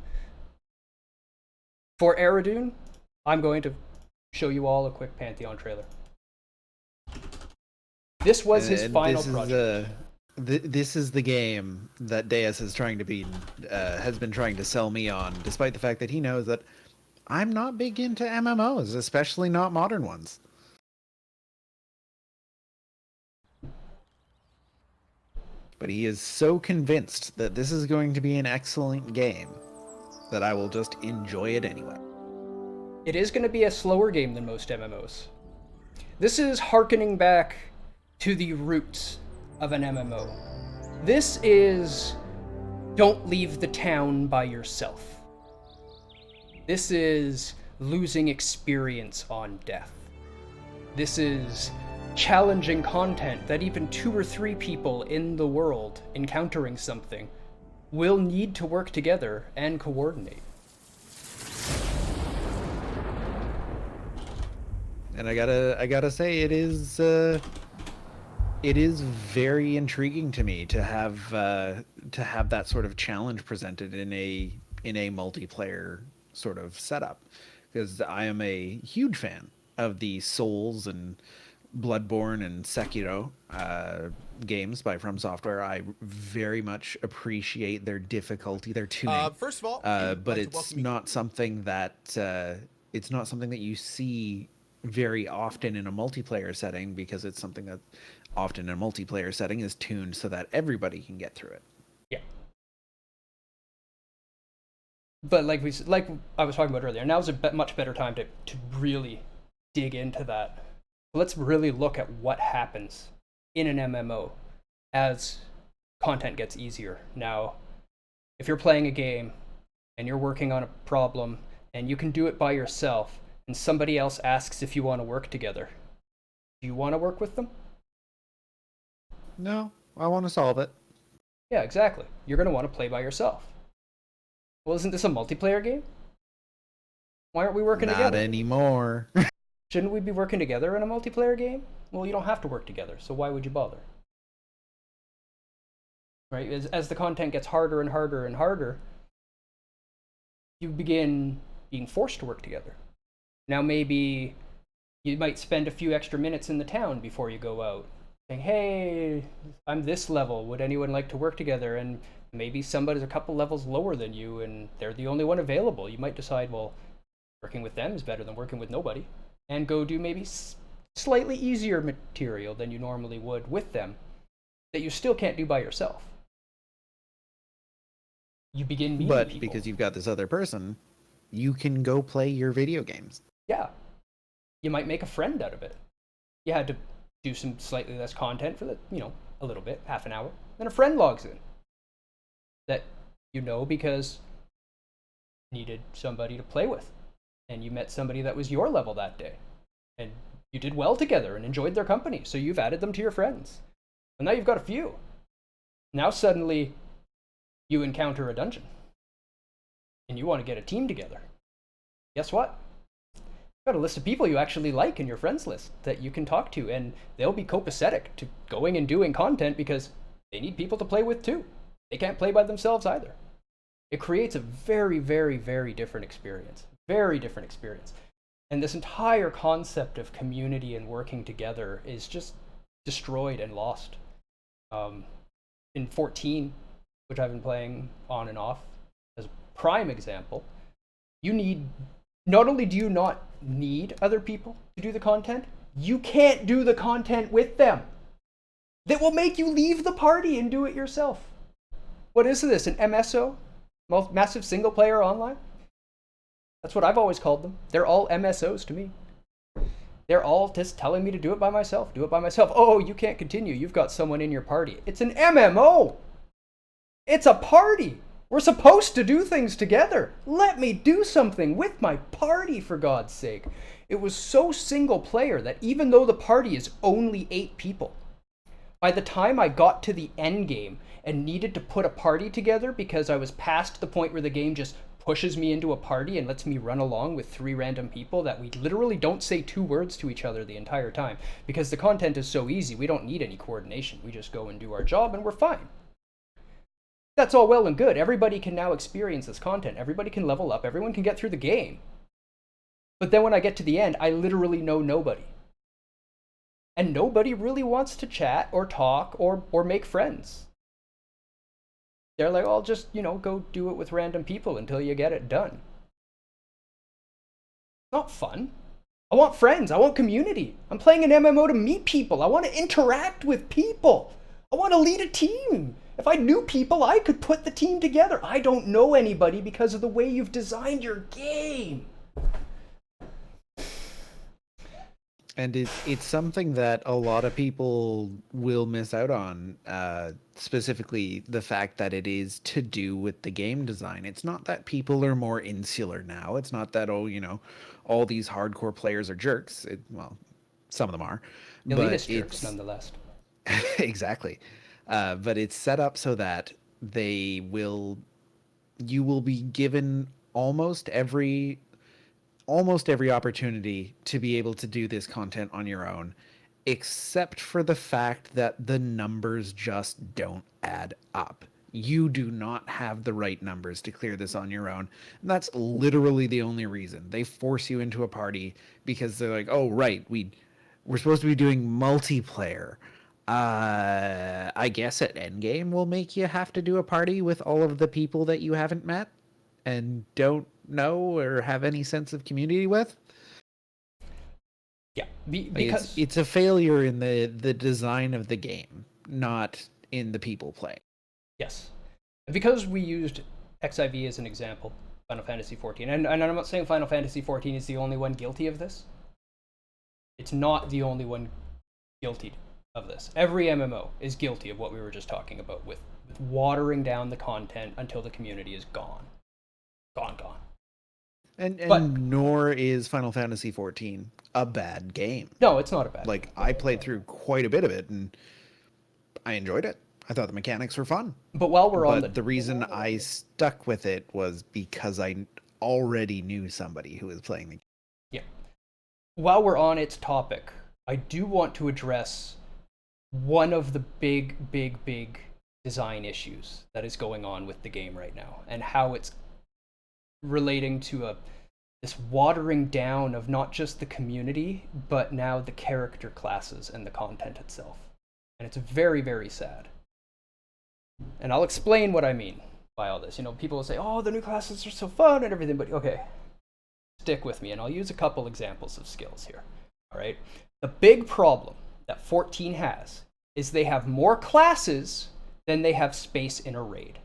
For Aradune, I'm going to show you all a quick Pantheon trailer. This was his final project. This is the game that Deus is trying to be, has been trying to sell me on, despite the fact that he knows that I'm not big into MMOs, especially not modern ones. But he is so convinced that this is going to be an excellent game that I will just enjoy it anyway. It is going to be a slower game than most MMOs. This is hearkening back to the roots of an MMO. This is don't leave the town by yourself. This is losing experience on death. This is challenging content that even 2 or 3 people in the world encountering something will need to work together and coordinate. And I gotta say, it is very intriguing to me to have that sort of challenge presented in a multiplayer sort of setup, because I am a huge fan of the Souls and Bloodborne and Sekiro games by From Software. I very much appreciate their difficulty, their tuning. First of all, but it's not something that you see very often in a multiplayer setting, because it's something that often in a multiplayer setting is tuned so that everybody can get through it. Yeah. But like I was talking about earlier, now's a much better time to really dig into that. Let's really look at what happens in an MMO as content gets easier. Now, if you're playing a game and you're working on a problem and you can do it by yourself, and somebody else asks if you want to work together, do you want to work with them? No, I want to solve it. Yeah, exactly. You're going to want to play by yourself. Well, isn't this a multiplayer game? Why aren't we working together? Not anymore. Shouldn't we be working together in a multiplayer game? Well, you don't have to work together, so why would you bother? Right? As the content gets harder and harder and harder, you begin being forced to work together. Now maybe you might spend a few extra minutes in the town before you go out, saying, hey, I'm this level, would anyone like to work together? And maybe somebody's a couple levels lower than you and they're the only one available. You might decide, well, working with them is better than working with nobody, and go do maybe slightly easier material than you normally would with them that you still can't do by yourself. You begin meeting people. Because you've got this other person, you can go play your video games. Yeah. You might make a friend out of it. You had to do some slightly less content for a little bit, half an hour. Then a friend logs in that you know because you needed somebody to play with. And you met somebody that was your level that day. And you did well together and enjoyed their company. So you've added them to your friends. And now you've got a few. Now suddenly you encounter a dungeon. And you want to get a team together. Guess what? You've got a list of people you actually like in your friends list that you can talk to, and they'll be copacetic to going and doing content because they need people to play with too. They can't play by themselves either. It creates a very, very, very different experience. Very different experience. And this entire concept of community and working together is just destroyed and lost. In 14, which I've been playing on and off as a prime example, not only do you not need other people to do the content, you can't do the content with them. That will make you leave the party and do it yourself. What is this, an MSO? Massive single player online? That's what I've always called them. They're all MSOs to me. They're all just telling me to do it by myself. Do it by myself. Oh, you can't continue. You've got someone in your party. It's an MMO. It's a party. We're supposed to do things together. Let me do something with my party, for God's sake. It was so single player that even though the party is only 8 people, by the time I got to the end game and needed to put a party together because I was past the point where the game just pushes me into a party and lets me run along with 3 random people that we literally don't say 2 words to each other the entire time because the content is so easy, we don't need any coordination. We just go and do our job and we're fine. That's all well and good. Everybody can now experience this content. Everybody can level up. Everyone can get through the game. But then when I get to the end, I literally know nobody. And nobody really wants to chat or talk or make friends. They're like, I'll just, go do it with random people until you get it done. Not fun. I want friends. I want community. I'm playing an MMO to meet people. I want to interact with people. I want to lead a team. If I knew people, I could put the team together. I don't know anybody because of the way you've designed your game. And it's something that a lot of people will miss out on, specifically the fact that it is to do with the game design. It's not that people are more insular now. It's not that, all these hardcore players are jerks. Well, some of them are. Elitist jerks, nonetheless. Exactly. But it's set up so that you will be given almost every opportunity to be able to do this content on your own, except for the fact that the numbers just don't add up. You do not have the right numbers to clear this on your own. And that's literally the only reason. They force you into a party because they're like, oh, right, we're supposed to be doing multiplayer. I guess at endgame we'll make you have to do a party with all of the people that you haven't met and don't know or have any sense of community with. Yeah, because it's a failure in the design of the game, not in the people play. Yes, because we used XIV as an example, Final Fantasy XIV, and I'm not saying Final Fantasy XIV is the only one guilty of this. It's not the only one guilty of this. Every MMO is guilty of what we were just talking about with watering down the content until the community is gone. Gone. But nor is Final Fantasy XIV a bad game. No, it's not a bad game. game. I played through quite a bit of it, and I enjoyed it. I thought the mechanics were fun. But while we're on the reason I stuck with it was because I already knew somebody who was playing the game. Yeah. While we're on its topic, I do want to address one of the big design issues that is going on with the game right now, and how it's relating to this watering down of not just the community, but now the character classes and the content itself. And it's very, very sad. And I'll explain what I mean by all this. People will say, oh, the new classes are so fun and everything, but okay, stick with me, and I'll use a couple examples of skills here. All right? The big problem that 14 has is they have more classes than they have space in a raid.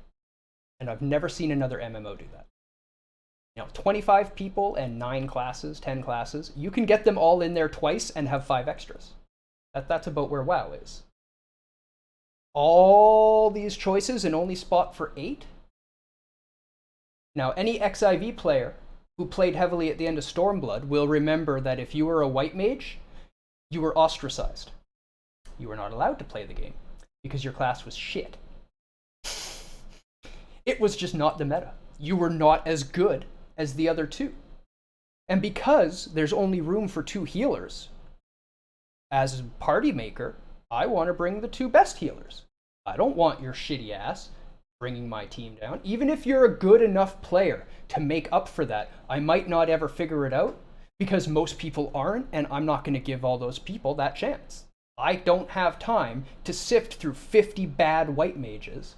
And I've never seen another MMO do that. 25 people and 9 classes, 10 classes, you can get them all in there twice and have 5 extras. That's about where WoW is. All these choices and only spot for 8? Now, any XIV player who played heavily at the end of Stormblood will remember that if you were a white mage, you were ostracized. You were not allowed to play the game because your class was shit. It was just not the meta. You were not as good as the other 2. And because there's only room for 2 healers, as a party maker, I want to bring the 2 best healers. I don't want your shitty ass bringing my team down. Even if you're a good enough player to make up for that, I might not ever figure it out because most people aren't, and I'm not going to give all those people that chance. I don't have time to sift through 50 bad white mages,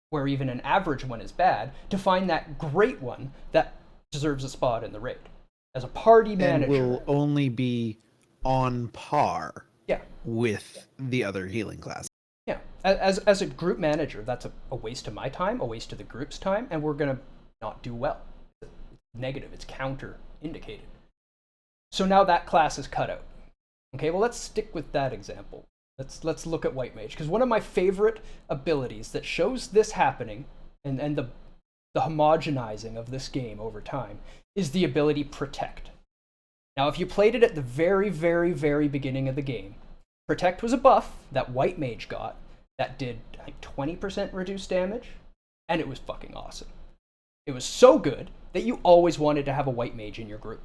where even an average one is bad, to find that great one that deserves a spot in the raid. As a party manager, and will only be on par yeah. with the other healing class. Yeah, as a group manager, that's a waste of my time, a waste of the group's time, and we're going to not do well. It's negative, it's counter-indicated. So now that class is cut out. Okay, well, let's stick with that example. Let's look at White Mage, because one of my favorite abilities that shows this happening, and the homogenizing of this game over time, is the ability Protect. Now, if you played it at the very, very, very beginning of the game, Protect was a buff that White Mage got that did, I think, 20% reduced damage, and it was fucking awesome. It was so good that you always wanted to have a White Mage in your group.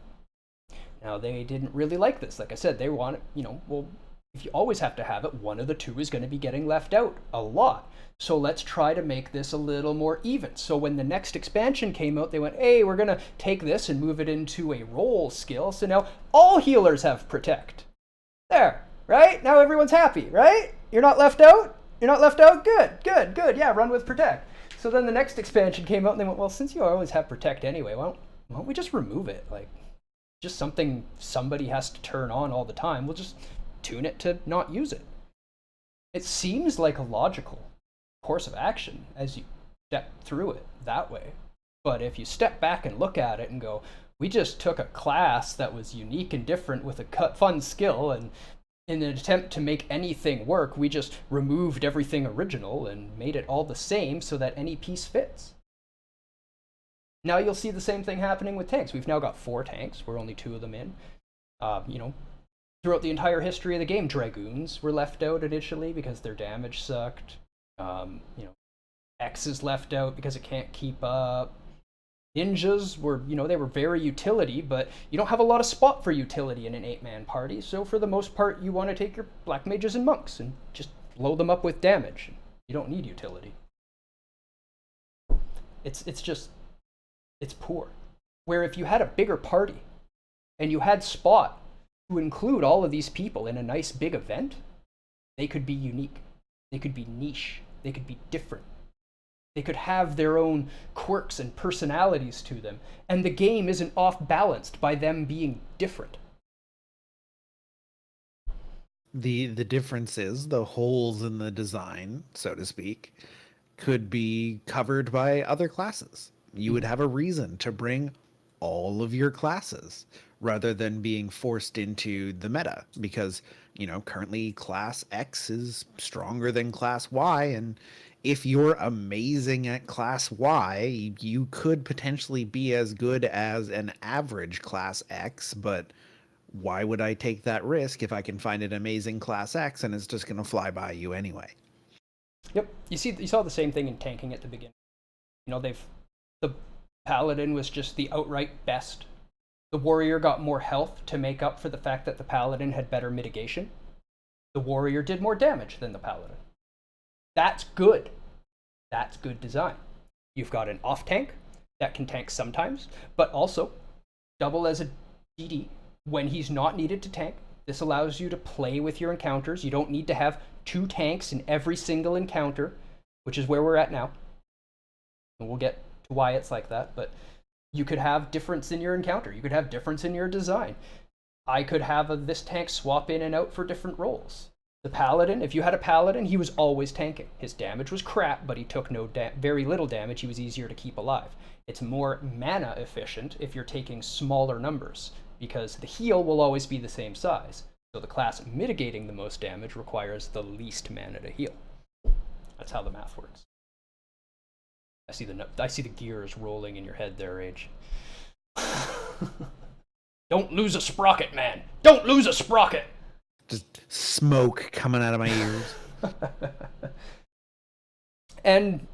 Now, they didn't really like this. Like I said, they wanted, well, If you always have to have it, one of the two is going to be getting left out a lot. So let's try to make this a little more even. So when the next expansion came out, they went, hey, we're going to take this and move it into a role skill. So now all healers have protect. There, right? Now everyone's happy, right? You're not left out? You're not left out? Good. Yeah, run with protect. So then the next expansion came out and they went, well, since you always have protect anyway, why don't we just remove it? Like, just something somebody has to turn on all the time. We'll just tune it to not use it. It seems like a logical course of action as you step through it that way. But if you step back and look at it and go, we just took a class that was unique and different with a fun skill, and in an attempt to make anything work, we just removed everything original and made it all the same so that any piece fits. Now you'll see the same thing happening with tanks. We've now got 4 tanks. We're only 2 of them in. Throughout the entire history of the game, Dragoons were left out initially because their damage sucked. X is left out because it can't keep up. Ninjas were, they were very utility, but you don't have a lot of spot for utility in an 8-man party, so for the most part, you want to take your black mages and monks and just blow them up with damage. You don't need utility. It's poor. Where if you had a bigger party, and you had spot to include all of these people in a nice big event, they could be unique. They could be niche. They could be different. They could have their own quirks and personalities to them, and the game isn't off-balanced by them being different. The difference is the holes in the design, so to speak, could be covered by other classes. You would have a reason to bring all of your classes rather than being forced into the meta, because currently class X is stronger than class Y, and if you're amazing at class Y, you could potentially be as good as an average class X, but why would I take that risk if I can find an amazing class X and it's just going to fly by you anyway? Yep, you saw the same thing in tanking at the beginning. The paladin was just the outright best. The warrior got more health to make up for the fact that the paladin had better mitigation. The warrior did more damage than the paladin. That's good. That's good design. You've got an off tank that can tank sometimes, but also double as a DD when he's not needed to tank. This allows you to play with your encounters. You don't need to have 2 tanks in every single encounter, which is where we're at now. And we'll get to why it's like that, but you could have difference in your encounter. You could have difference in your design. I could have this tank swap in and out for different roles. The paladin, if you had a paladin, he was always tanking. His damage was crap, but he took very little damage. He was easier to keep alive. It's more mana efficient if you're taking smaller numbers, because the heal will always be the same size. So the class mitigating the most damage requires the least mana to heal. That's how the math works. I see the gears rolling in your head there, Rage. Don't lose a sprocket, man! Don't lose a sprocket! Just smoke coming out of my ears. And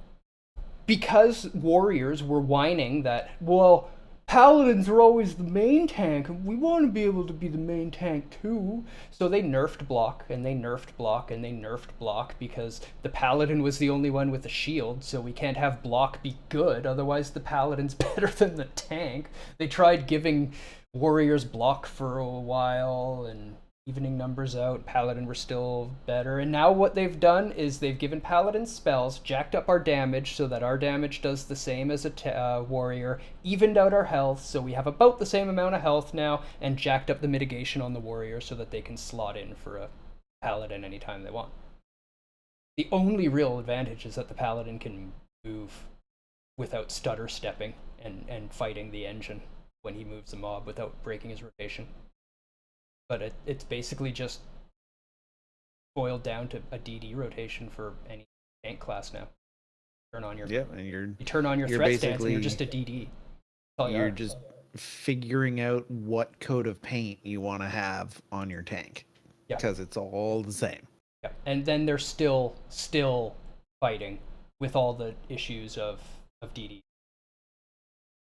because warriors were whining that, well, paladins are always the main tank, and we want to be able to be the main tank too. So they nerfed block, and they nerfed block, and they nerfed block, because the paladin was the only one with a shield, so we can't have block be good, otherwise the paladin's better than the tank. They tried giving warriors block for a while, and evening numbers out, paladin were still better, and now what they've done is they've given paladin spells, jacked up our damage so that our damage does the same as a warrior, evened out our health so we have about the same amount of health now, and jacked up the mitigation on the warrior so that they can slot in for a paladin anytime they want. The only real advantage is that the paladin can move without stutter stepping and fighting the engine when he moves a mob without breaking his rotation. But it's basically just boiled down to a DD rotation for any tank class now. And you turn on your threat stance and you're just a DD. You're just figuring out what coat of paint you want to have on your tank. Yeah. Because it's all the same. Yeah. And then they're still fighting with all the issues of DD.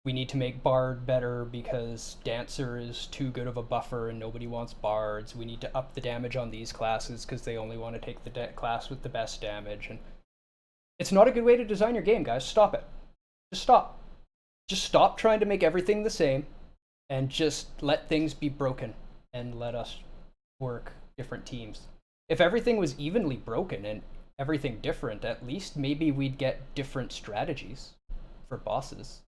We need to make Bard better because Dancer is too good of a buffer and nobody wants Bards. We need to up the damage on these classes because they only want to take the class with the best damage. And it's not a good way to design your game, guys. Stop it. Just stop. Just stop trying to make everything the same and just let things be broken and let us work different teams. If everything was evenly broken and everything different, at least maybe we'd get different strategies for bosses.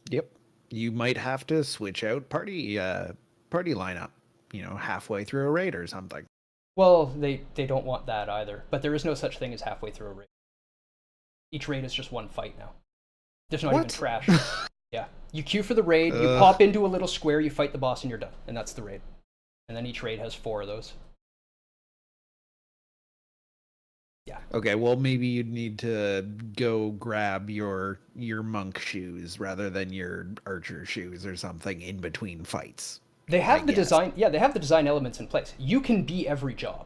Yep. You might have to switch out party lineup, halfway through a raid or something. Well, they don't want that either, but there is no such thing as halfway through a raid. Each raid is just one fight now. There's not even trash. Yeah. You queue for the raid, you pop into a little square, you fight the boss, and you're done. And that's the raid. And then each raid has 4 of those. Yeah. Okay, well maybe you'd need to go grab your monk shoes rather than your archer shoes or something in between fights. They have the design, yeah, they have the design elements in place. You can be every job.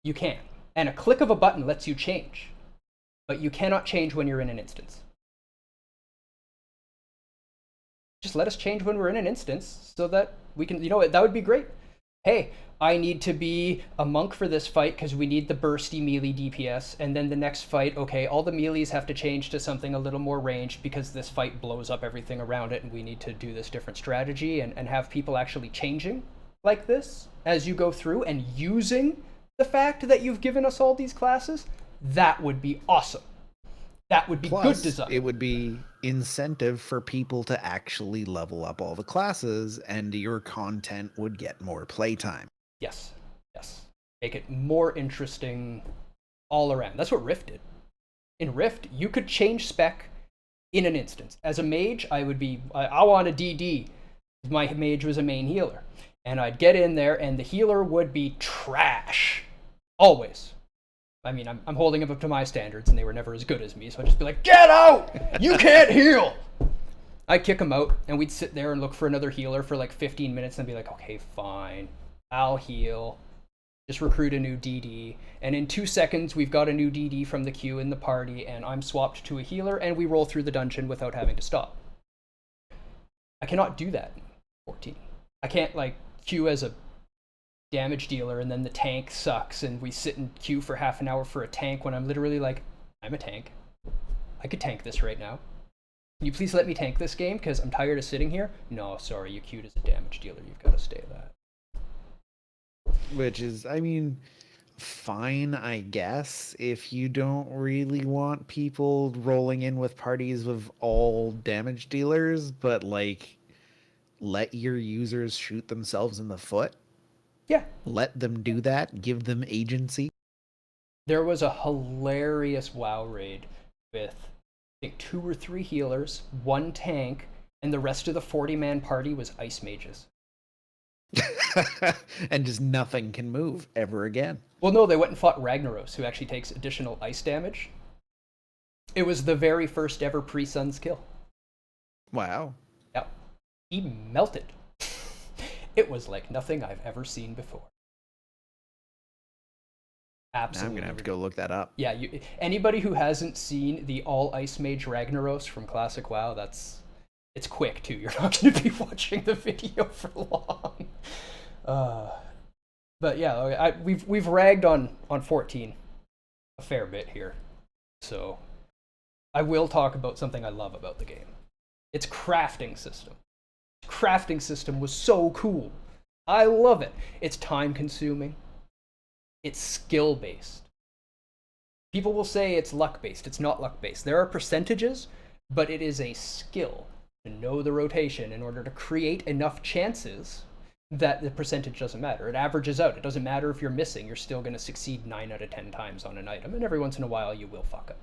You can. And a click of a button lets you change. But you cannot change when you're in an instance. Just let us change when we're in an instance so that we can, that would be great. Hey, I need to be a monk for this fight because we need the bursty melee DPS. And then the next fight, okay, all the melees have to change to something a little more ranged because this fight blows up everything around it and we need to do this different strategy and have people actually changing like this as you go through and using the fact that you've given us all these classes. That would be awesome. That would be good design. It would be incentive for people to actually level up all the classes and your content would get more playtime. Yes. Make it more interesting all around. That's what Rift did. In Rift, you could change spec in an instance. As a mage, I want a DD. My mage was a main healer. And I'd get in there and the healer would be trash. Always. I mean, I'm holding them up to my standards, and they were never as good as me, so I'd just be like, get out! You can't heal! I'd kick them out, and we'd sit there and look for another healer for like 15 minutes and be like, okay, fine. I'll heal. Just recruit a new DD. And in 2 seconds, we've got a new DD from the queue in the party, and I'm swapped to a healer, and we roll through the dungeon without having to stop. I cannot do that in 14. I can't, queue as a damage dealer and then the tank sucks and we sit in queue for half an hour for a tank when I'm literally like, I'm a tank. I could tank this right now. Can you please let me tank this game because I'm tired of sitting here? No, sorry, you queued as a damage dealer. You've got to stay that. Which is, fine, I guess, if you don't really want people rolling in with parties of all damage dealers, but let your users shoot themselves in the foot. Yeah. Let them do that. Give them agency. There was a hilarious WoW raid with, I think, 2 or 3 healers, 1 tank, and the rest of the 40-man party was ice mages. And just nothing can move ever again. Well, no, they went and fought Ragnaros, who actually takes additional ice damage. It was the very first ever pre-Sun's kill. Wow. Yeah. He melted. It was like nothing I've ever seen before. Absolutely. Now I'm going to have to go look that up. Yeah, anybody who hasn't seen the all Ice Mage Ragnaros from Classic WoW, it's quick too. You're not going to be watching the video for long. But yeah, we've ragged on 14 a fair bit here. So I will talk about something I love about the game. Its crafting system. Crafting system was so cool. I love it. It's time consuming. It's skill based. People will say it's luck based. It's not luck based. There are percentages, but it is a skill to know the rotation in order to create enough chances that the percentage doesn't matter. It averages out. It doesn't matter if you're missing. You're still going to succeed 9 out of 10 times on an item, and every once in a while you will fuck up.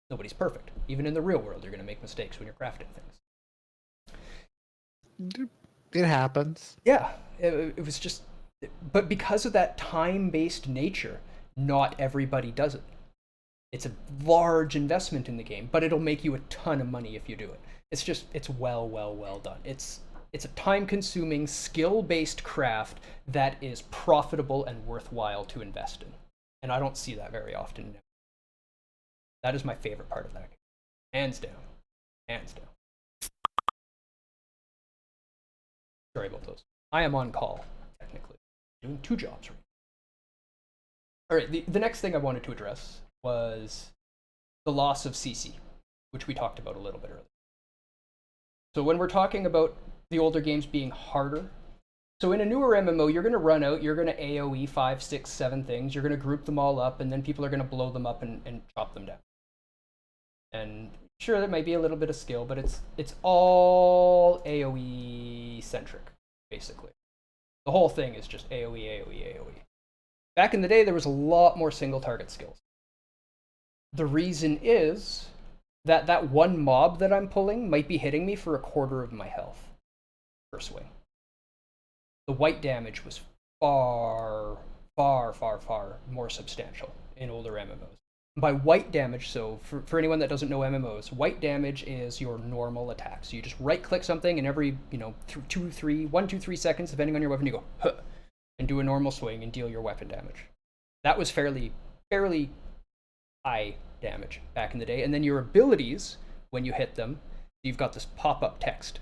Nobody's perfect. Even in the real world, you're going to make mistakes when you're crafting things. It happens. Yeah, it was just, but because of that time-based nature, not everybody does it. It's a large investment in the game, but it'll make you a ton of money if you do it. It's well done. It's a time-consuming, skill-based craft that is profitable and worthwhile to invest in. And I don't see that very often now. That is my favorite part of that game. Hands down. Hands down. Sorry about those. I am on call, technically. Doing 2 jobs right now. Alright, the next thing I wanted to address was the loss of CC, which we talked about a little bit earlier. So when we're talking about the older games being harder, so in a newer MMO, you're going to run out, you're going to AoE 5, 6, 7 things, you're going to group them all up, and then people are going to blow them up and chop them down. And sure, there might be a little bit of skill, but it's all AoE centric, basically. The whole thing is just AoE, AoE, AoE. Back in the day, there was a lot more single target skills. The reason is that one mob that I'm pulling might be hitting me for a quarter of my health per swing. The white damage was far, far, far, far more substantial in older MMOs. By white damage, so for anyone that doesn't know MMOs, white damage is your normal attack. So you just right-click something, and every 1, 2, 3 seconds, depending on your weapon, you go huh, and do a normal swing and deal your weapon damage. That was fairly high damage back in the day. And then your abilities, when you hit them, you've got this pop-up text.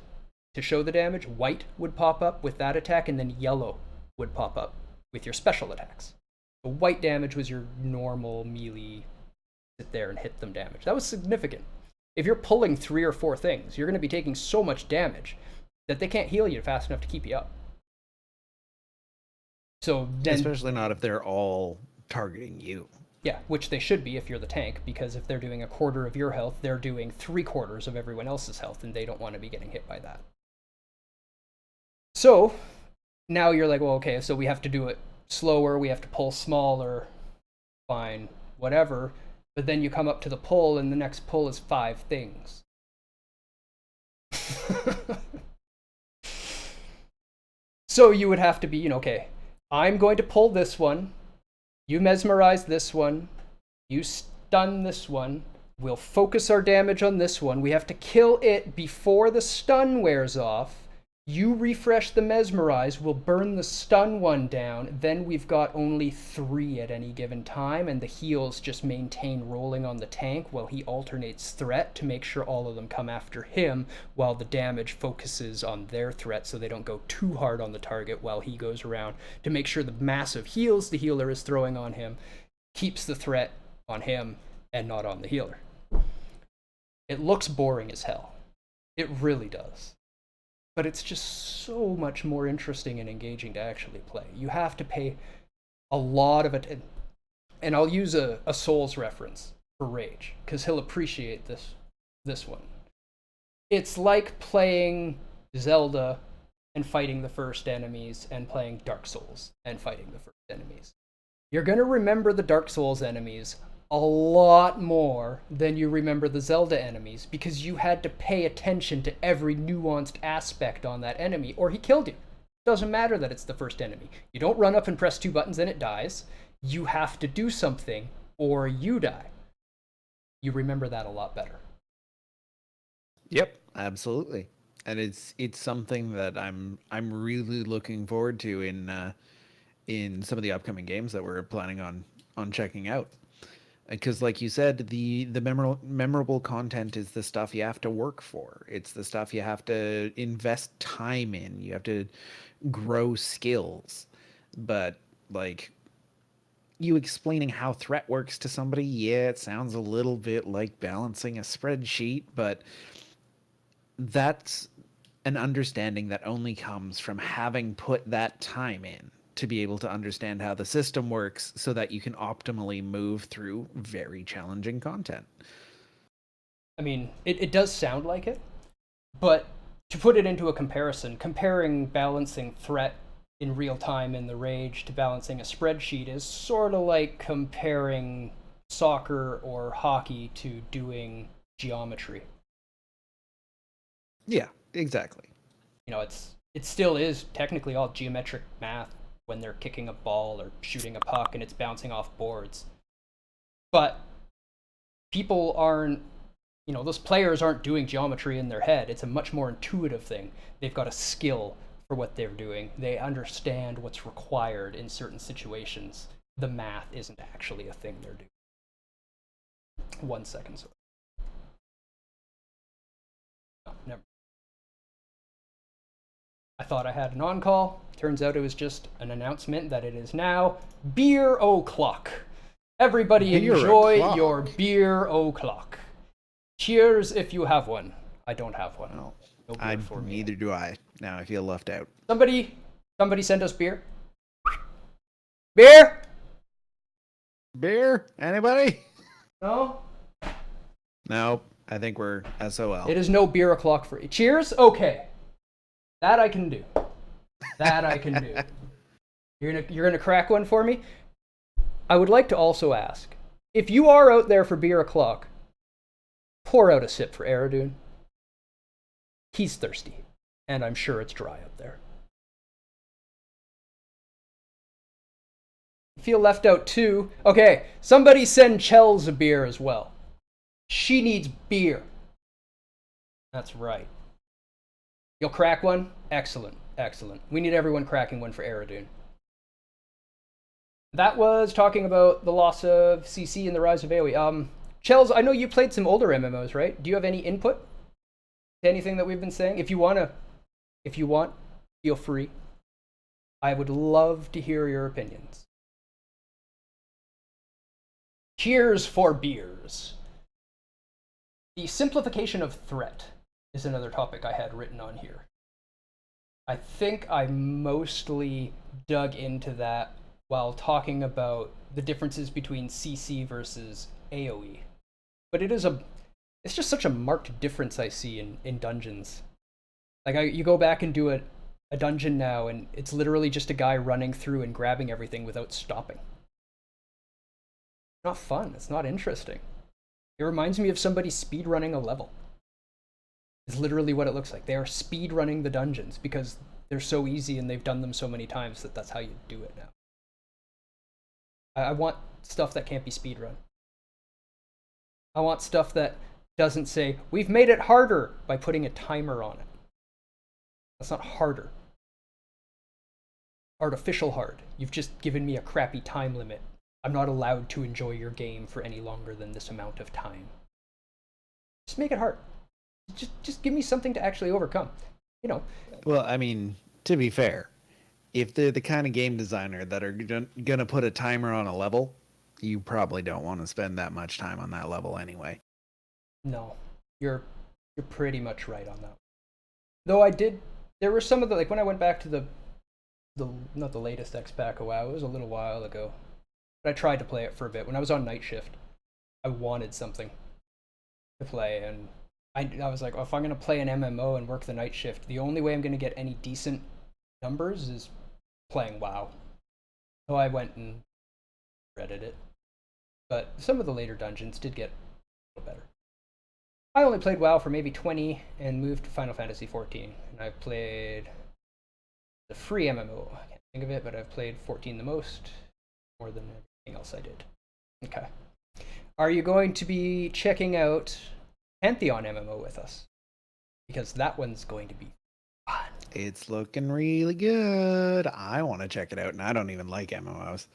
To show the damage, white would pop up with that attack, and then yellow would pop up with your special attacks. So white damage was your normal melee, sit there and hit them damage. That was significant. If you're pulling 3 or 4 things, you're going to be taking so much damage that they can't heal you fast enough to keep you up. So then, especially not if they're all targeting you. Yeah, which they should be if you're the tank, because if they're doing a quarter of your health, they're doing 3/4 of everyone else's health, and they don't want to be getting hit by that. So now you're like, well, okay, so we have to do it slower, we have to pull smaller, fine, whatever. But then you come up to the pull, and the next pull is 5 things. So you would have to be, okay, I'm going to pull this one, you mesmerize this one, you stun this one, we'll focus our damage on this one, we have to kill it before the stun wears off, you refresh the mesmerize, we'll burn the stun one down, then we've got only 3 at any given time, and the heals just maintain rolling on the tank while he alternates threat to make sure all of them come after him, while the damage focuses on their threat so they don't go too hard on the target while he goes around to make sure the massive heals the healer is throwing on him keeps the threat on him and not on the healer. It looks boring as hell. It really does. But it's just so much more interesting and engaging to actually play. You have to pay a lot of attention. And I'll use a Souls reference for Rage, because he'll appreciate this one. It's like playing Zelda and fighting the first enemies, and playing Dark Souls and fighting the first enemies. You're going to remember the Dark Souls enemies a lot more than you remember the Zelda enemies, because you had to pay attention to every nuanced aspect on that enemy, or he killed you. Doesn't matter that it's the first enemy. You don't run up and press 2 buttons and it dies. You have to do something, or you die. You remember that a lot better. Yep, absolutely. And it's something that I'm really looking forward to in some of the upcoming games that we're planning on checking out. Because like you said, the memorable content is the stuff you have to work for. It's the stuff you have to invest time in. You have to grow skills. But like, you explaining how threat works to somebody, yeah, it sounds a little bit like balancing a spreadsheet, but that's an understanding that only comes from having put that time in to be able to understand how the system works so that you can optimally move through very challenging content. I mean, it does sound like it, but to put it into a comparison, comparing balancing threat in real time in the Rage to balancing a spreadsheet is sort of like comparing soccer or hockey to doing geometry. Yeah, exactly. It still is technically all geometric math when they're kicking a ball or shooting a puck and it's bouncing off boards. But people aren't, those players aren't doing geometry in their head. It's a much more intuitive thing. They've got a skill for what they're doing. They understand what's required in certain situations. The math isn't actually a thing they're doing. 1 second, sorry. I thought I had an on-call. Turns out it was just an announcement that it is now beer o'clock. Everybody Beer enjoy o'clock. your beer o'clock. Cheers if you have one. I don't have one. Well, No beer for me. neither do I. Now I feel left out. Somebody send us beer. Beer? Beer? Anybody? No? No, I think we're SOL. It is no beer o'clock for you. Cheers? Okay. That I can do. That I can do. You're gonna crack one for me? I would like to also ask, if you are out there for beer o'clock, pour out a sip for Aradune. He's thirsty, and I'm sure it's dry up there. Feel left out too. Okay, somebody send Chels a beer as well. She needs beer. That's right. You'll crack one? Excellent, excellent. We need everyone cracking one for Aradune. That was talking about the loss of CC and the rise of AoE. Chels, I know you played some older MMOs, right? Do you have any input to anything that we've been saying? If you want, feel free. I would love to hear your opinions. Cheers for beers. The simplification of threat is another topic I had written on here. I think I mostly dug into that while talking about the differences between CC versus AoE. But it's just such a marked difference I see in dungeons. Like you go back and do a dungeon now, and it's literally just a guy running through and grabbing everything without stopping. Not fun. It's not interesting. It reminds me of somebody speedrunning a level. It's literally what it looks like. They are speedrunning the dungeons because they're so easy and they've done them so many times that that's how you do it now. I want stuff that can't be speedrun. I want stuff that doesn't say, we've made it harder by putting a timer on it. That's not harder. Artificial hard. You've just given me a crappy time limit. I'm not allowed to enjoy your game for any longer than this amount of time. Just make it hard. Just give me something to actually overcome. You know. Well, I mean, to be fair, if they're the kind of game designer that are gonna put a timer on a level, you probably don't want to spend that much time on that level anyway. No, you're pretty much right on that. Though there were some of the, like when I went back to the not the latest X-Pack WoW, it was a little while ago. But I tried to play it for a bit. When I was on night shift, I wanted something to play, and I was like, oh, if I'm going to play an MMO and work the night shift, the only way I'm going to get any decent numbers is playing WoW. So I went and redded it. But some of the later dungeons did get a little better. I only played WoW for maybe 20 and moved to Final Fantasy 14. And I've played the free MMO. I can't think of it, but I've played 14 the most, more than everything else I did. Okay. Are you going to be checking out Pantheon MMO with us? Because that one's going to be fun. It's looking really good. I want to check it out, and I don't even like MMOs.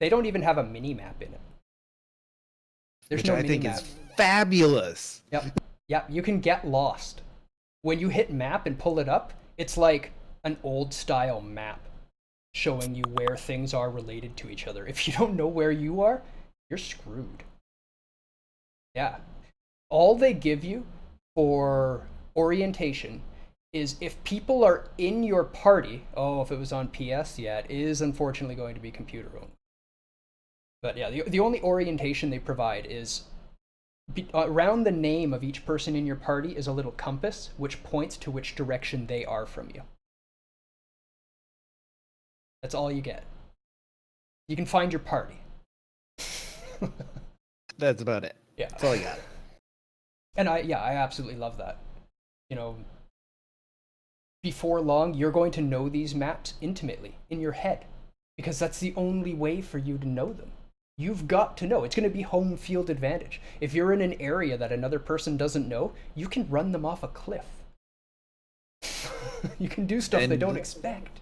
They don't even have a mini-map in it. There's Which no I think mini-map. is fabulous. Yep, you can get lost. When you hit map and pull it up, it's like an old-style map showing you where things are related to each other. If you don't know where you are, you're screwed. Yeah. All they give you for orientation is if people are in your party. Oh, if it was on PS, yeah, it is unfortunately going to be computer only. But yeah, the only orientation they provide is around the name of each person in your party is a little compass which points to which direction they are from you. That's all you get. You can find your party. That's about it. Yeah. That's all I got. And I absolutely love that. You know, before long, you're going to know these maps intimately in your head because that's the only way for you to know them. You've got to know. It's going to be home field advantage. If you're in an area that another person doesn't know, you can run them off a cliff. You can do stuff they don't expect.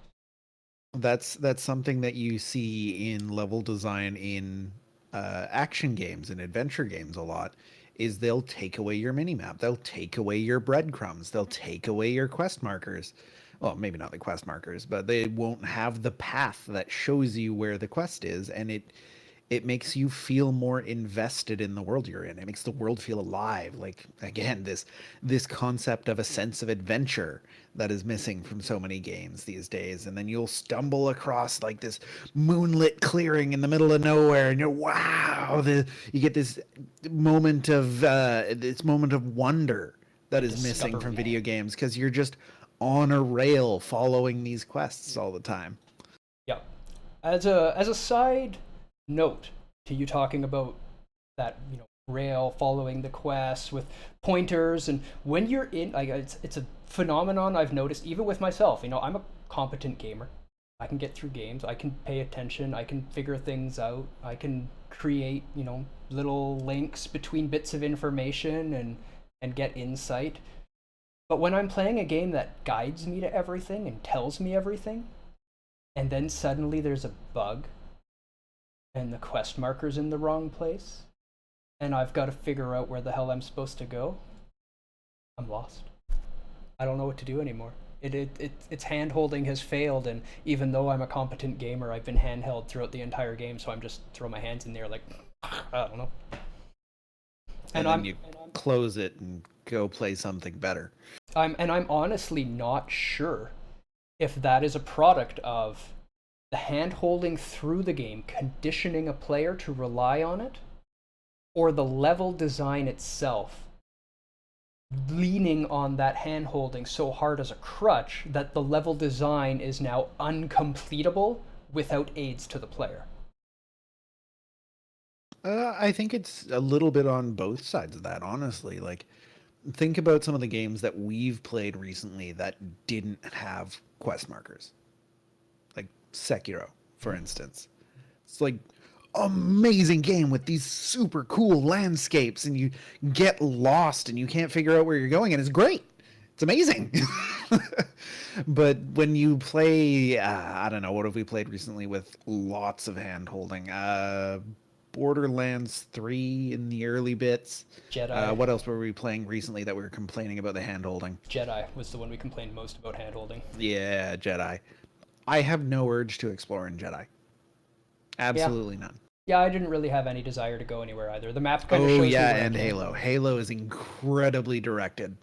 That's something that you see in level design in action games and adventure games a lot, is they'll take away your minimap. They'll take away your breadcrumbs. They'll take away your quest markers. well, maybe not the quest markers, but they won't have the path that shows you where the quest is, and it makes you feel more invested in the world you're in. It makes the world feel alive. Like, again, this concept of a sense of adventure that is missing from so many games these days. And then you'll stumble across like this moonlit clearing in the middle of nowhere, and you're wow, you get this moment of wonder that is missing from Discovery. video games because you're just on a rail following these quests all the time. Yep. As a side note to you talking about that, rail following the quests with pointers, and when you're in, like, it's a phenomenon I've noticed even with myself. I'm a competent gamer. I can get through games. I can pay attention. I can figure things out. I can create, little links between bits of information and get insight. But when I'm playing a game that guides me to everything and tells me everything, and then suddenly there's a bug and the quest marker's in the wrong place, and I've got to figure out where the hell I'm supposed to go, I'm lost. I don't know what to do anymore. Its hand-holding has failed, and even though I'm a competent gamer, I've been handheld throughout the entire game, so I'm just throw my hands in there like, I don't know. And then you close it and go play something better. I'm honestly not sure if that is a product of the hand-holding through the game conditioning a player to rely on it, or the level design itself leaning on that hand-holding so hard as a crutch that the level design is now uncompletable without aids to the player. I think it's a little bit on both sides of that, honestly. Like, think about some of the games that we've played recently that didn't have quest markers. Like Sekiro, for instance. It's like amazing game with these super cool landscapes, and you get lost and you can't figure out where you're going, and it's great. It's amazing. But when you play, I don't know, what have we played recently with lots of hand holding? Borderlands 3 in the early bits. Jedi. What else were we playing recently that we were complaining about the hand holding? Jedi was the one we complained most about hand-holding. Yeah, Jedi. I have no urge to explore in Jedi. Absolutely none. Yeah, I didn't really have any desire to go anywhere either. The map kind of shows Oh me yeah, where I and can. Halo. Halo is incredibly directed.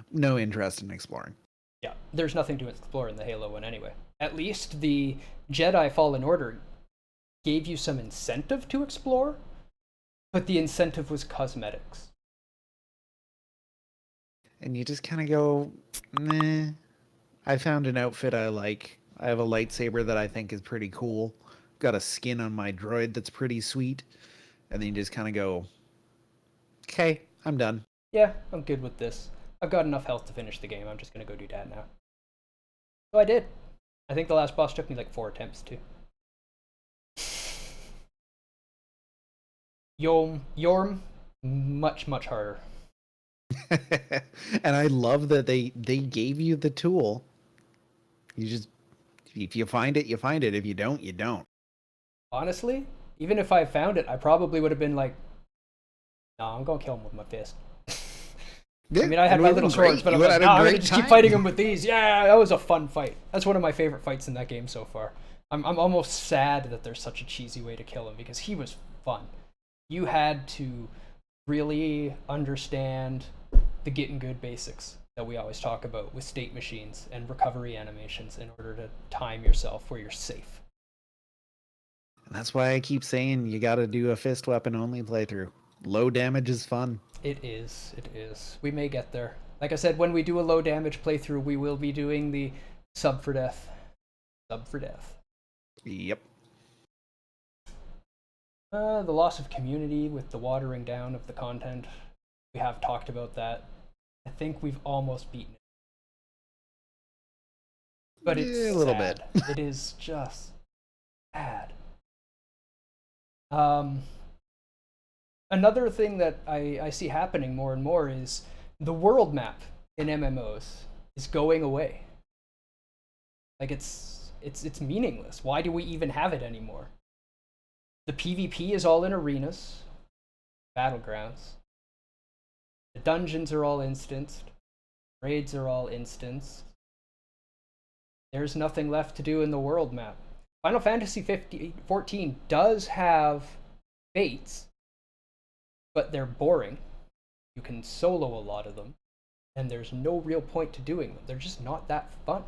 No interest in exploring. Yeah, there's nothing to explore in the Halo one anyway. At least the Jedi Fallen Order gave you some incentive to explore, but the incentive was cosmetics. And you just kind of go, meh. I found an outfit I like. I have a lightsaber that I think is pretty cool. Got a skin on my droid that's pretty sweet. And then you just kind of go, okay, I'm done. Yeah, I'm good with this. I've got enough health to finish the game. I'm just gonna go do that now. So I did. I think the last boss took me like 4 attempts too. Yorm, much, much harder. And I love that they gave you the tool. You just, if you find it, you find it. If you don't, you don't. Honestly, even if I found it, I probably would have been like, no, I'm gonna kill him with my fist. Yeah, I mean, I had my little swords, but I'm like, no, I'm gonna just keep fighting him with these. Yeah, that was a fun fight. That's one of my favorite fights in that game so far. I'm almost sad that there's such a cheesy way to kill him because he was fun. You had to really understand the getting good basics that we always talk about with state machines and recovery animations in order to time yourself where you're safe. And that's why I keep saying you got to do a fist weapon only playthrough. Low damage is fun. It is. It is. We may get there. Like I said, when we do a low damage playthrough, we will be doing the sub for death. Sub for death. Yep. The loss of community with the watering down of the content. We have talked about that. I think we've almost beaten it. But it's a little sad. bit. It is just sad. Another thing that I see happening more and more is the world map in MMOs is going away. Like it's meaningless. Why do we even have it anymore? The PvP is all in arenas, battlegrounds. The dungeons are all instanced. Raids are all instanced. There's nothing left to do in the world map. Final Fantasy 14 does have fates, but they're boring. You can solo a lot of them, and there's no real point to doing them. They're just not that fun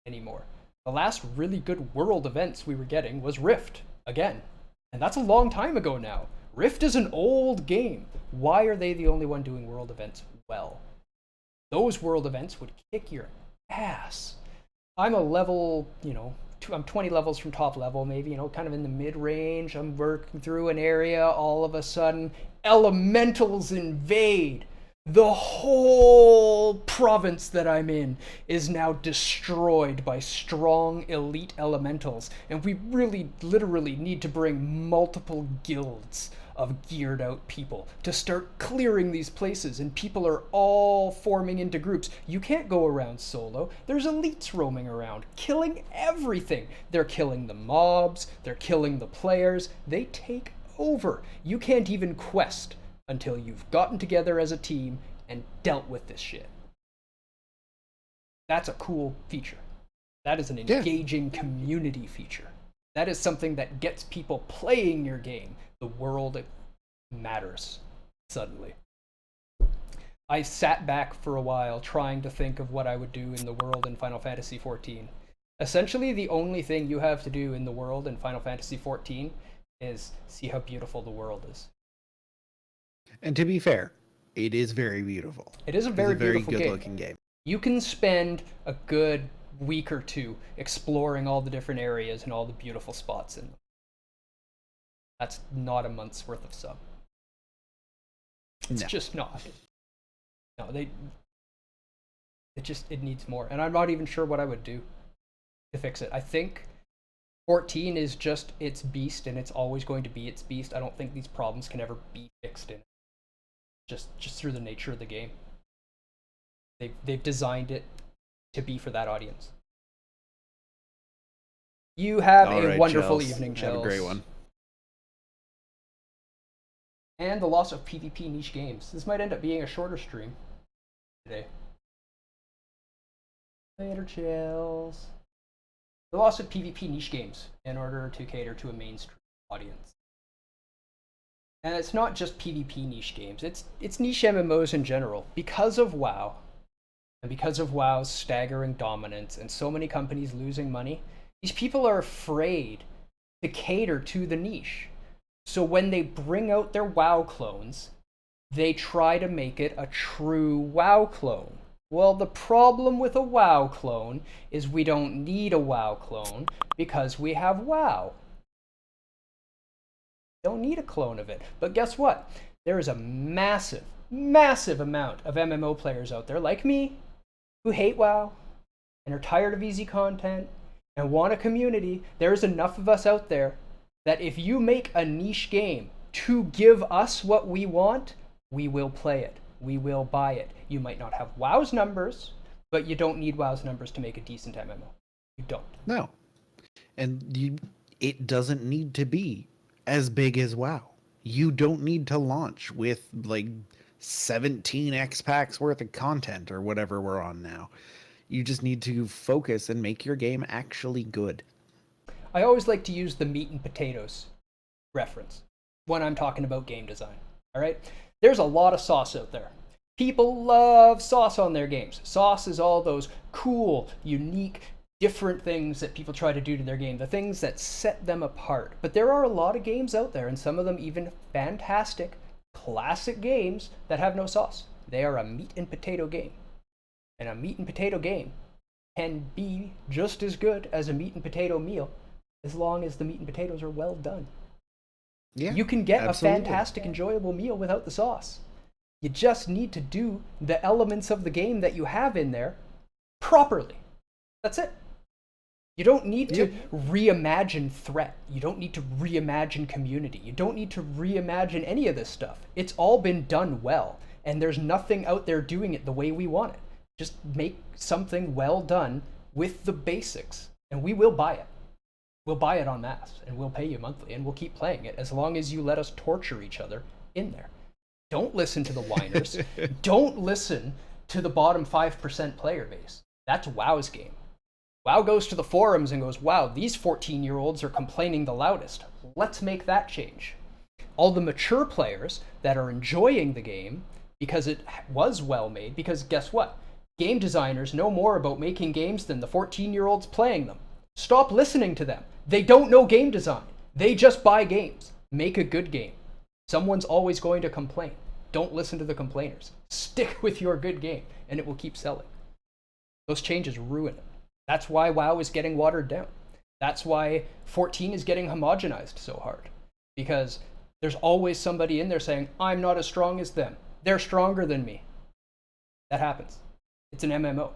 anymore. The last really good world events we were getting was Rift, again. And that's a long time ago now. Rift is an old game. Why are they the only one doing world events well? Those world events would kick your ass. I'm a level, I'm 20 levels from top level, maybe, kind of in the mid-range. I'm working through an area, all of a sudden, elementals invade. The whole province that I'm in is now destroyed by strong elite elementals, and we really literally need to bring multiple guilds of geared out people to start clearing these places, and people are all forming into groups. You can't go around solo. There's elites roaming around, killing everything. They're killing the mobs, they're killing the players, they take over. You can't even quest until you've gotten together as a team and dealt with this shit. That's a cool feature. That is an engaging community feature. That is something that gets people playing your game. The world matters suddenly. I sat back for a while trying to think of what I would do in the world in Final Fantasy XIV. Essentially, the only thing you have to do in the world in Final Fantasy XIV is see how beautiful the world is. And to be fair, it is very beautiful. It is a very beautiful good game. looking game. You can spend a good week or two exploring all the different areas and all the beautiful spots in them. That's not a month's worth of sub. It's just not. No, it needs more. And I'm not even sure what I would do to fix it. I think 14 is just its beast, and it's always going to be its beast. I don't think these problems can ever be fixed in it. Just through the nature of the game. They've designed it to be for that audience. You have a wonderful evening, Chels. Have a great one. And the loss of PvP niche games. This might end up being a shorter stream today. Later, Chels. The loss of PvP niche games in order to cater to a mainstream audience. And it's not just PvP niche games, it's niche MMOs in general. Because of WoW, and because of WoW's staggering dominance and so many companies losing money, these people are afraid to cater to the niche. So when they bring out their WoW clones, they try to make it a true WoW clone. Well, the problem with a WoW clone is we don't need a WoW clone because we have WoW. Don't need a clone of it. But guess what? There is a massive amount of MMO players out there like me who hate WoW and are tired of easy content and want a community. There's enough of us out there that if you make a niche game to give us what we want, we will play it. We will buy it. You might not have WoW's numbers, but you don't need WoW's numbers to make a decent MMO. You don't. No. And it doesn't need to be as big as WoW. You don't need to launch with like 17 X packs worth of content or whatever we're on now. You just need to focus and make your game actually good. I always like to use the meat and potatoes reference when I'm talking about game design. All right? There's a lot of sauce out there. People love sauce on their games. Sauce is all those cool, unique, different things that people try to do to their game, the things that set them apart. But there are a lot of games out there, and some of them even fantastic, classic games that have no sauce. They are a meat and potato game. And a meat and potato game can be just as good as a meat and potato meal as long as the meat and potatoes are well done. Yeah, you can get absolutely. a fantastic, enjoyable meal without the sauce. You just need to do the elements of the game that you have in there properly. That's it. You don't need to reimagine threat. You don't need to reimagine community. You don't need to reimagine any of this stuff. It's all been done well, and there's nothing out there doing it the way we want it. Just make something well done with the basics, and we will buy it. We'll buy it en masse, and we'll pay you monthly, and we'll keep playing it as long as you let us torture each other in there. Don't listen to the whiners. Don't listen to the bottom 5% player base. That's WoW's game. WoW goes to the forums and goes, wow, these 14-year-olds are complaining the loudest. Let's make that change. All the mature players that are enjoying the game because it was well made, because guess what? Game designers know more about making games than the 14-year-olds playing them. Stop listening to them. They don't know game design. They just buy games. Make a good game. Someone's always going to complain. Don't listen to the complainers. Stick with your good game, and it will keep selling. Those changes ruin it. That's why WoW is getting watered down. That's why 14 is getting homogenized so hard. Because there's always somebody in there saying, I'm not as strong as them. They're stronger than me. That happens. It's an MMO.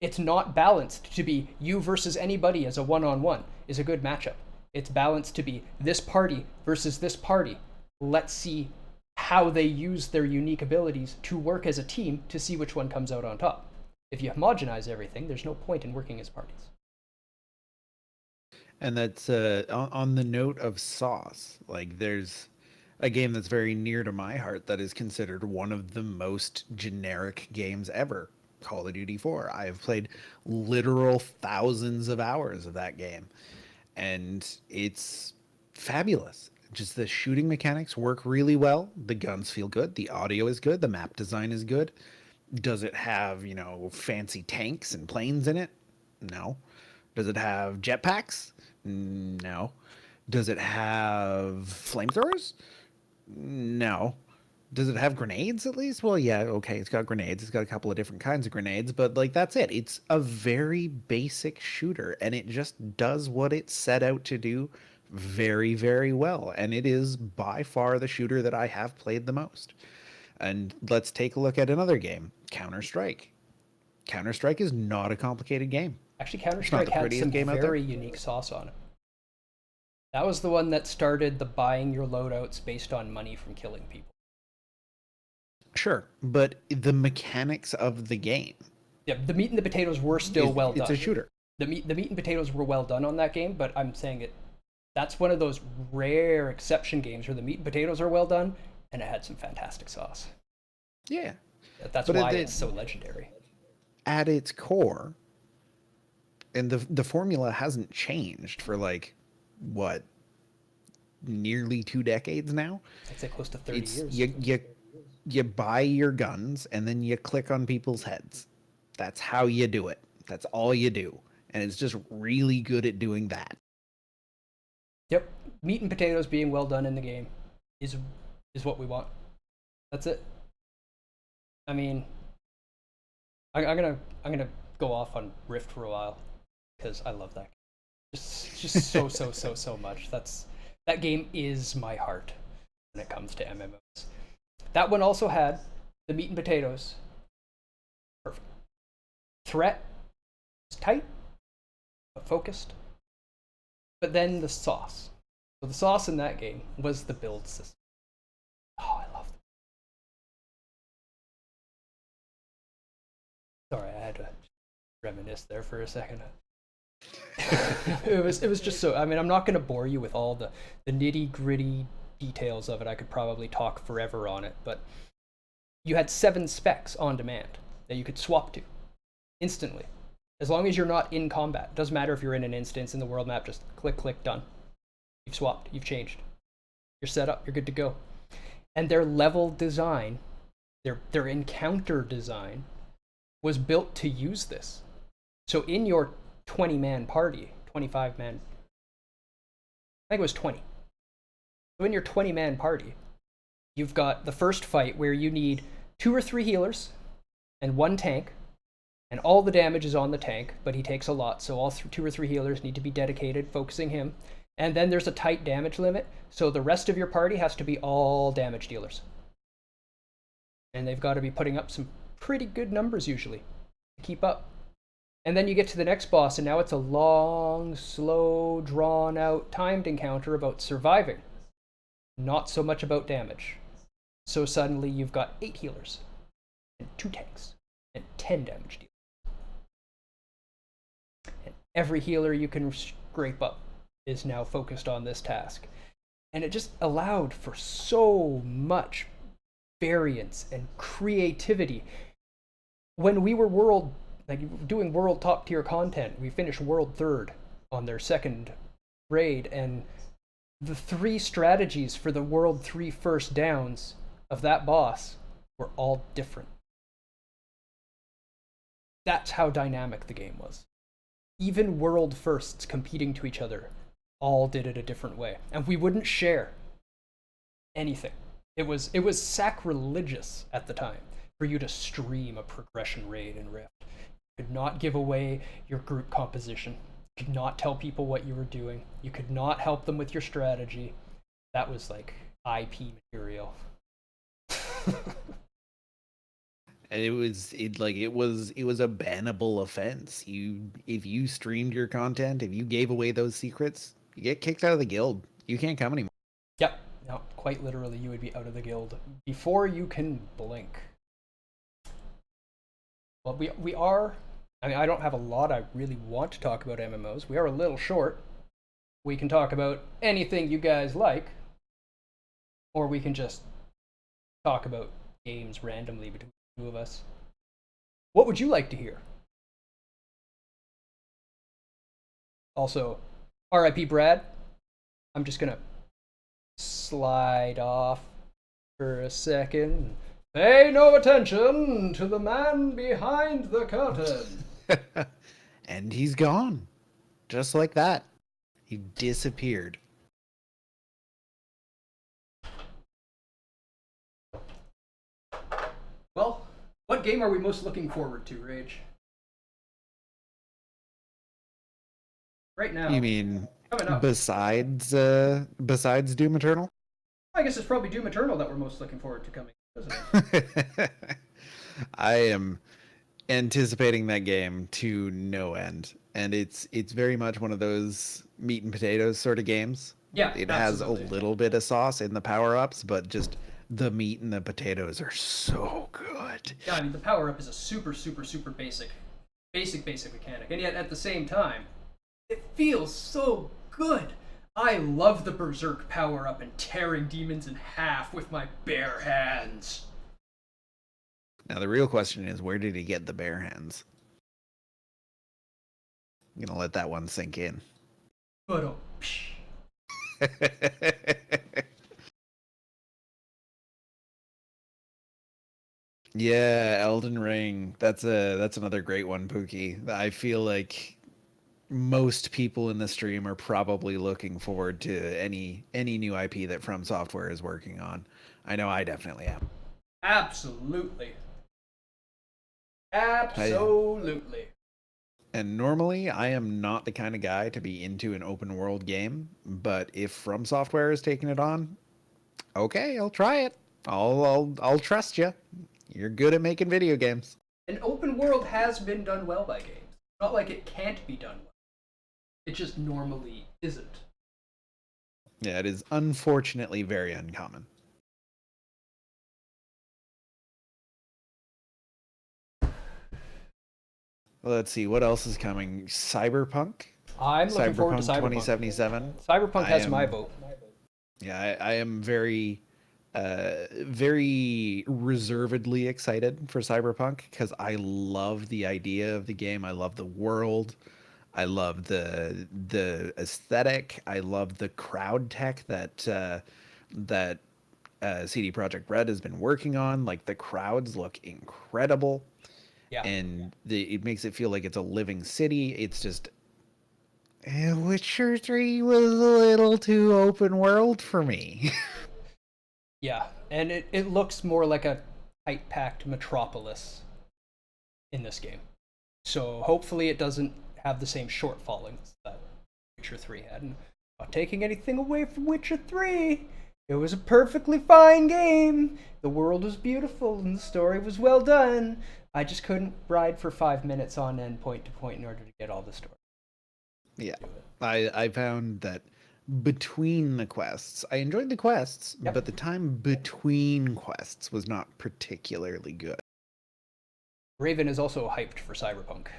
It's not balanced to be you versus anybody as a one-on-one is a good matchup. It's balanced to be this party versus this party. Let's see how they use their unique abilities to work as a team to see which one comes out on top. If you homogenize everything, there's no point in working as parties. And that's on the note of sauce. Like, there's a game that's very near to my heart that is considered one of the most generic games ever, Call of Duty 4. I have played literal thousands of hours of that game, and it's fabulous. Just the shooting mechanics work really well. The guns feel good. The audio is good. The map design is good. Does it have, fancy tanks and planes in it? No. Does it have jetpacks? No. Does it have flamethrowers? No. Does it have grenades at least? Well, yeah, okay, it's got grenades. It's got a couple of different kinds of grenades, but that's it. It's a very basic shooter, and it just does what it set out to do very, very well. And it is by far the shooter that I have played the most. And let's take a look at another game, Counter-Strike. Counter-Strike is not a complicated game. Actually, Counter-Strike had some very unique sauce on it. That was the one that started the buying your loadouts based on money from killing people. Sure, but the mechanics of the game. Yeah, the meat and the potatoes were still well done. It's a shooter. The meat and potatoes were well done on that game, but I'm saying that's one of those rare exception games where the meat and potatoes are well done, and it had some fantastic sauce. Yeah. That's why it's so legendary. At its core, and the formula hasn't changed for nearly 2 decades now. I'd say close to 30 years. You buy your guns and then you click on people's heads. That's how you do it. That's all you do. And it's just really good at doing that. Yep. Meat and potatoes being well done in the game is what we want. That's it. I mean, I'm gonna go off on Rift for a while because I love that game. Just so much. That game is my heart when it comes to MMOs. That one also had the meat and potatoes. Perfect. Threat was tight, but focused. But then the sauce. So the sauce in that game was the build system. Oh, I love it. Sorry, I had to reminisce there for a second. It was just so. I mean, I'm not going to bore you with all the nitty gritty details of it. I could probably talk forever on it, but you had 7 specs on demand that you could swap to instantly, as long as you're not in combat. Doesn't matter if you're in an instance in the world map. Just click, done. You've swapped. You've changed. You're set up. You're good to go. And their level design, their encounter design, was built to use this. So in your 20-man party, 25-man, I think it was 20. So in your 20-man party, you've got the first fight where you need 2 or 3 healers and 1 tank, and all the damage is on the tank, but he takes a lot, so all 2 or 3 healers need to be dedicated, focusing him. And then there's a tight damage limit, so the rest of your party has to be all damage dealers. And they've got to be putting up some pretty good numbers usually to keep up. And then you get to the next boss, and now it's a long, slow, drawn-out, timed encounter about surviving. Not so much about damage. So suddenly you've got 8 healers, and 2 tanks, and 10 damage dealers. And every healer you can scrape up is now focused on this task. And it just allowed for so much variance and creativity. When we were world like doing world top tier content. We finished world third on their second raid, and the 3 strategies for the world 3 first downs of that boss were all different. That's how dynamic the game was. Even world firsts competing to each other all did it a different way, and we wouldn't share anything. It was sacrilegious at the time for you to stream a progression raid in Rift. You could not give away your group composition. You could not tell people what you were doing. You could not help them with your strategy. That was like IP material. And it was a bannable offense. If you streamed your content, if you gave away those secrets, you get kicked out of the guild. You can't come anymore. Yep. No, quite literally, you would be out of the guild before you can blink. Well, we are. I mean, I don't have a lot I really want to talk about MMOs. We are a little short. We can talk about anything you guys like, or we can just talk about games randomly between the 2 of us. What would you like to hear? Also, R.I.P. Brad. I'm just gonna slide off for a second. Pay no attention to the man behind the curtain. And he's gone. Just like that. He disappeared. Well, what game are we most looking forward to, Rage? Right now. You mean coming up. besides Doom Eternal? I guess it's probably Doom Eternal that we're most looking forward to coming, isn't it? I am anticipating that game to no end, and it's very much one of those meat and potatoes sort of games. Yeah, it absolutely. has a little bit of sauce in the power-ups, but just the meat and the potatoes are so good. Yeah, I mean, the power-up is a super basic mechanic, and yet at the same time, it feels so good. I love the Berserk power-up and tearing demons in half with my bare hands. Now the real question is, where did he get the bare hands? I'm gonna let that one sink in. But oh, Yeah, Elden Ring. That's another great one, Pookie. I feel like most people in the stream are probably looking forward to any new IP that From Software is working on. I know I definitely am. absolutely. And normally I am not the kind of guy to be into an open world game, but if From Software is taking it on, okay, I'll try it. I'll trust you. You're good at making video games. An open world has been done well by games. Not like it can't be done well. It just normally isn't. Yeah, it is unfortunately very uncommon. Let's see, what else is coming? Cyberpunk? I'm looking forward to Cyberpunk. 2077. Cyberpunk has my vote. Yeah, I am very reservedly excited for Cyberpunk because I love the idea of the game. I love the world. I love the aesthetic. I love the crowd tech that CD Projekt Red has been working on. Like, the crowds look incredible. Yeah. And it makes it feel like it's a living city. It's just Witcher 3 was a little too open world for me. Yeah, and it looks more like a tight-packed metropolis in this game. So hopefully it doesn't have the same shortfallings that Witcher 3 had. And not taking anything away from Witcher 3, it was a perfectly fine game. The world was beautiful and the story was well done. I just couldn't ride for 5 minutes on end point to point in order to get all the story. Yeah, I found that between the quests, I enjoyed the quests, Yep. but the time between quests was not particularly good. Raven is also hyped for Cyberpunk.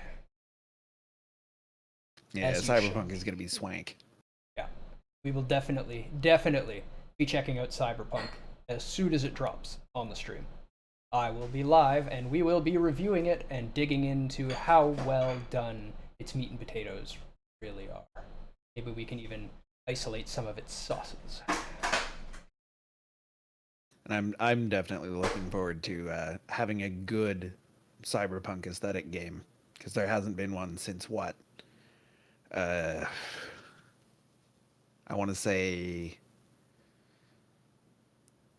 Yeah, As you Cyberpunk should. is going to be swank. Yeah, we will definitely be checking out Cyberpunk as soon as it drops on the stream. I will be live, and we will be reviewing it and digging into how well done its meat and potatoes really are. Maybe we can even isolate some of its sauces. And I'm definitely looking forward to having a good cyberpunk aesthetic game, because there hasn't been one since what? I want to say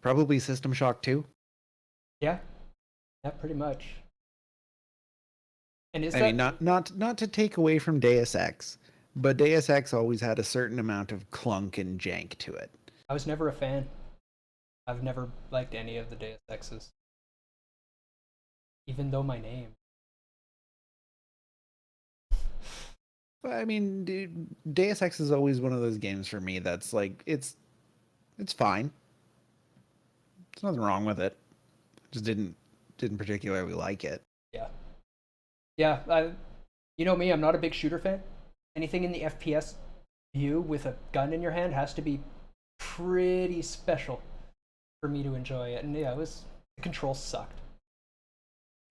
probably System Shock 2. Yeah, pretty much. And is I mean, not to take away from Deus Ex, but Deus Ex always had a certain amount of clunk and jank to it. I was never a fan. I've never liked any of the Deus Exes. Even though my name. But I mean, dude, Deus Ex is always one of those games for me that's like it's fine. There's nothing wrong with it. Just didn't particularly like it. Yeah, you know me, I'm not a big shooter fan. Anything in the FPS view with a gun in your hand has to be pretty special for me to enjoy it. And yeah, the controls sucked.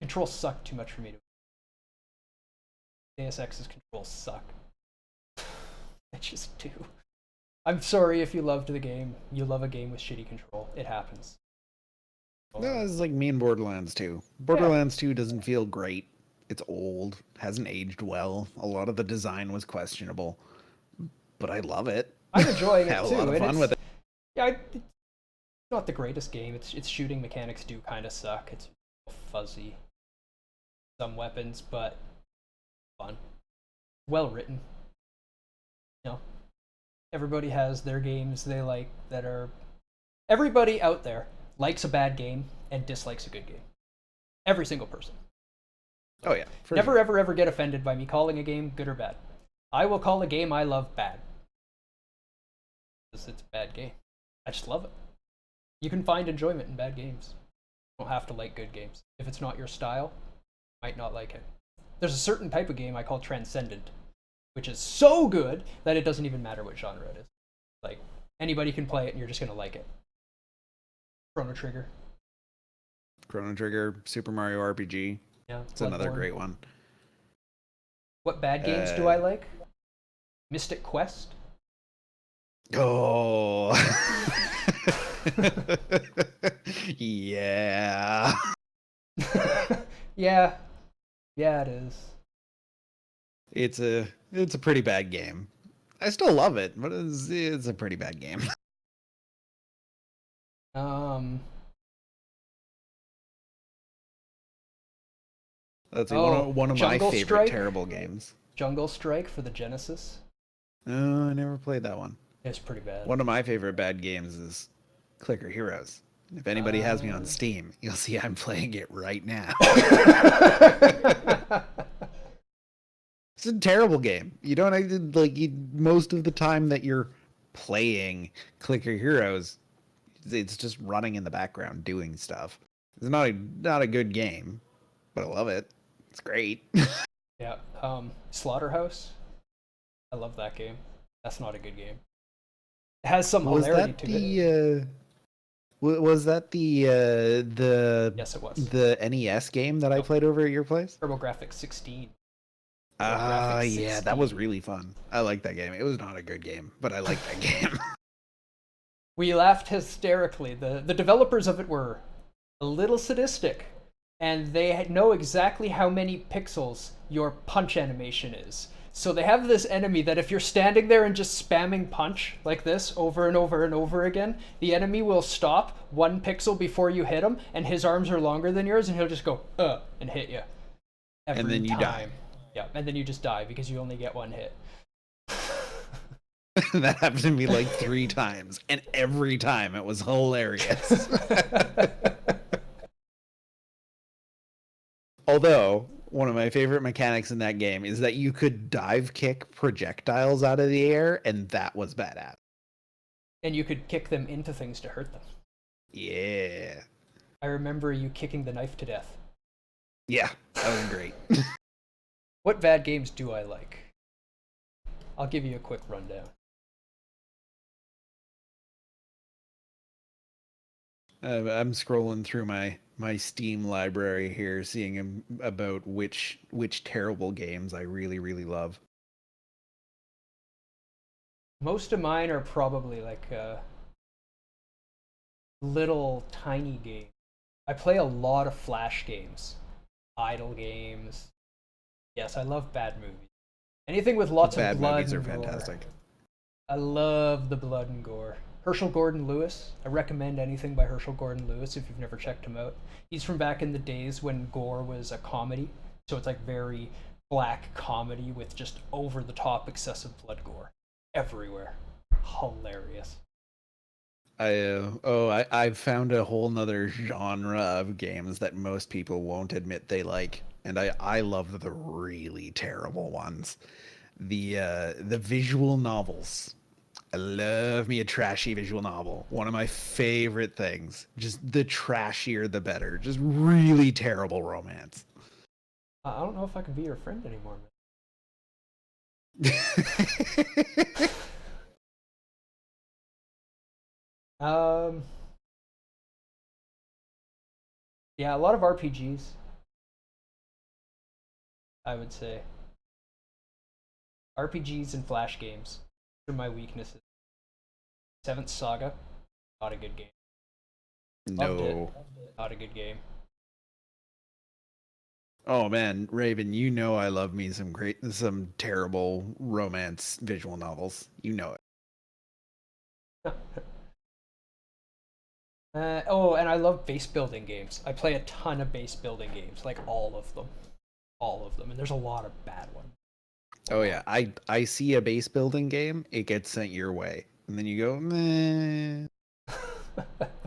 Controls sucked too much for me to. Deus Ex's controls suck. They just do. I'm sorry if you loved the game. You love a game with shitty control. It happens. No, it's like me and Borderlands 2. Borderlands 2 doesn't feel great. It's old, hasn't aged well. A lot of the design was questionable, but I love it. I'm enjoying it Have too. a lot of fun with it. Yeah, it's not the greatest game. Its shooting mechanics do kind of suck. It's fuzzy. Some weapons, but fun. Well written. You know, everybody has their games they like that are. Everybody out there likes a bad game and dislikes a good game. Every single person. Oh yeah. Never ever get offended by me calling a game good or bad. I will call a game I love bad. Because it's a bad game. I just love it. You can find enjoyment in bad games. You don't have to like good games. If it's not your style, you might not like it. There's a certain type of game I call transcendent, which is so good that it doesn't even matter what genre it is. Like, anybody can play it and you're just gonna like it. Chrono Trigger. Chrono Trigger, Super Mario RPG. Yeah, It's another great one. What bad games do I like? Mystic Quest. Oh. Yeah. Yeah, it is. It's a pretty bad game. I still love it, but it's a pretty bad game. That's one of my Jungle favorite Strike? terrible games. Jungle Strike for the Genesis. No, I never played that one. It's pretty bad. One of my favorite bad games is Clicker Heroes. If anybody has me on Steam, you'll see I'm playing it right now. It's a terrible game. You don't most of the time that you're playing Clicker Heroes, it's just running in the background doing stuff. It's not a good game, but I love it. It's great. Yeah. Slaughterhouse. I love that game. That's not a good game. It has some hilarity to it. Was that the Yes, it was. the NES game that I played over at your place? TurboGrafx 16. Yeah, that was really fun. I liked that game. It was not a good game, but I liked that game. We laughed hysterically. The developers of it were a little sadistic, and they know exactly how many pixels your punch animation is. So they have this enemy that if you're standing there and just spamming punch like this over and over and over again, the enemy will stop 1 pixel before you hit him, and his arms are longer than yours, and he'll just go, and hit you. Every And then you time. die. Yeah, and then you just die because you only get 1 hit. That happened to me like 3 times, and every time it was hilarious. Although, one of my favorite mechanics in that game is that you could dive kick projectiles out of the air, and that was badass. And you could kick them into things to hurt them. Yeah. I remember you kicking the knife to death. Yeah, that was great. What bad games do I like? I'll give you a quick rundown. I'm scrolling through my Steam library here, seeing about which terrible games I really love. Most of mine are probably like little tiny games. I play a lot of Flash games, idle games. Yes, I love bad movies. Anything with lots of Bad blood movies are and gore. fantastic. I love the blood and gore. Herschel Gordon Lewis. I recommend anything by Herschel Gordon Lewis if you've never checked him out. He's from back in the days when gore was a comedy. So it's like very black comedy with just over the top excessive blood gore everywhere. Hilarious. I've found a whole nother genre of games that most people won't admit they like, and I love the really terrible ones. The visual novels. I love me a trashy visual novel. One of my favorite things. Just the trashier the better. Just really terrible romance. I don't know if I can be your friend anymore, man. Um, yeah, a lot of RPGs, I would say. RPGs and Flash games are my weaknesses. Seventh Saga, not a good game. Loved it, No. not a good game. Oh man, Raven, you know I love me some terrible romance visual novels. You know it. Oh, and I love base building games. I play a ton of base building games, like all of them, and there's a lot of bad ones. Oh yeah, I see a base building game, it gets sent your way, and then you go, meh,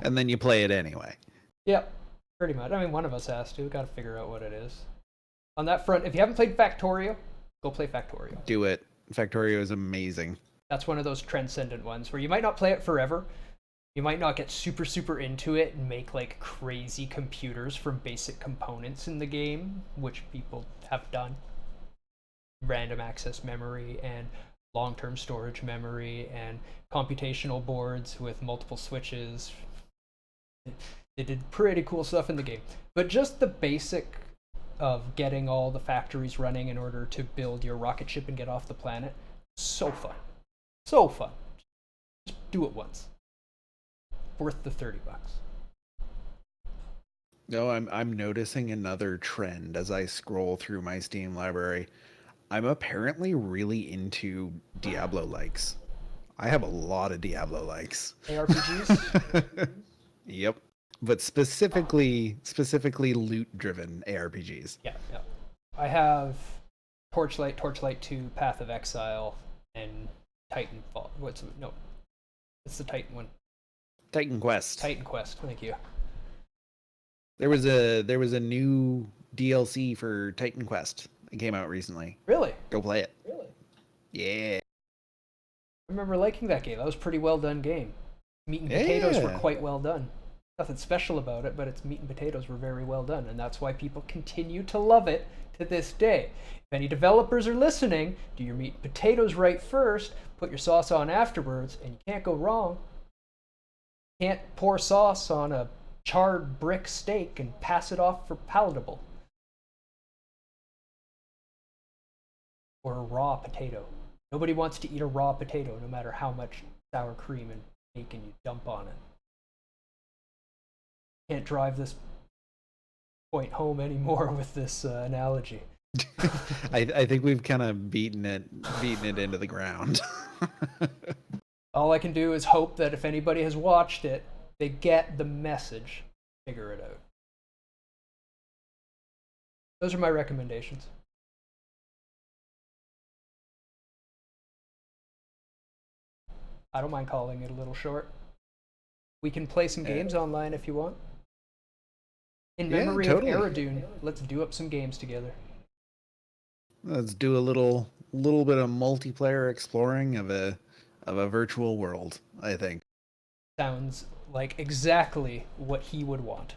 and then you play it anyway. Yep, pretty much. I mean, one of us has to. Got to figure out what it is. On that front, if you haven't played Factorio, go play Factorio. Do it. Factorio is amazing. That's one of those transcendent ones where you might not play it forever. You might not get super into it and make like crazy computers from basic components in the game, which people have done. Random access memory and long-term storage memory and computational boards with multiple switches. They did pretty cool stuff in the game. But just the basic of getting all the factories running in order to build your rocket ship and get off the planet, so fun. So fun. Just do it once. Worth the $30. No, I'm noticing another trend as I scroll through my Steam library. I'm apparently really into Diablo likes. I have a lot of Diablo likes. ARPGs? Yep. But specifically loot driven ARPGs. Yeah, yeah. I have Torchlight, Torchlight 2, Path of Exile, and Titanfall. It's the Titan one. Titan Quest. Titan Quest, thank you. There was a new DLC for Titan Quest that came out recently. Really? Go play it. Really? Yeah. I remember liking that game. That was a pretty well done game. Meat and potatoes were quite well done. Nothing special about it, but its meat and potatoes were very well done, and that's why people continue to love it to this day. If any developers are listening, do your meat and potatoes right first, put your sauce on afterwards, and you can't go wrong. You can't pour sauce on a charred brick steak and pass it off for palatable. Or a raw potato. Nobody wants to eat a raw potato, no matter how much sour cream and bacon you dump on it. Can't drive this point home anymore with this analogy. I think we've kind of beaten it into the ground. All I can do is hope that if anybody has watched it, they get the message, figure it out. Those are my recommendations. I don't mind calling it a little short. We can play some games online if you want. In memory of Aradune, let's do up some games together. Let's do a little bit of multiplayer exploring of a virtual world, I think. Sounds like exactly what he would want.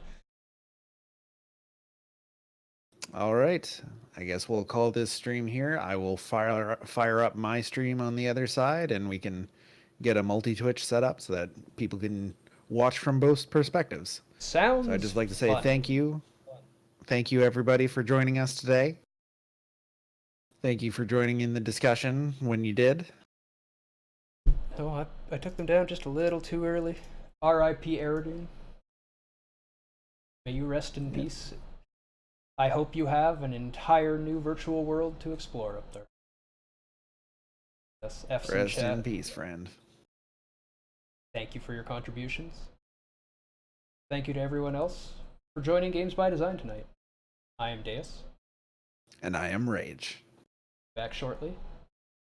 All right. I guess we'll call this stream here. I will fire up my stream on the other side, and we can get a multi-Twitch set up so that people can watch from both perspectives. Sounds So I'd just like to say fun. thank you. Thank you, everybody, for joining us today. Thank you for joining in the discussion when you did. Oh, I took them down just a little too early. R.I.P. Eridune. May you rest in peace. I hope you have an entire new virtual world to explore up there. Yes, F's in Rest chat. in peace, friend. Thank you for your contributions. Thank you to everyone else for joining Games by Design tonight. I am Deus. And I am Rage. Back shortly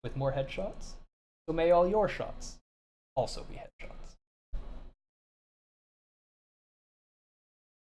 with more headshots. So may all your shots also be headshots.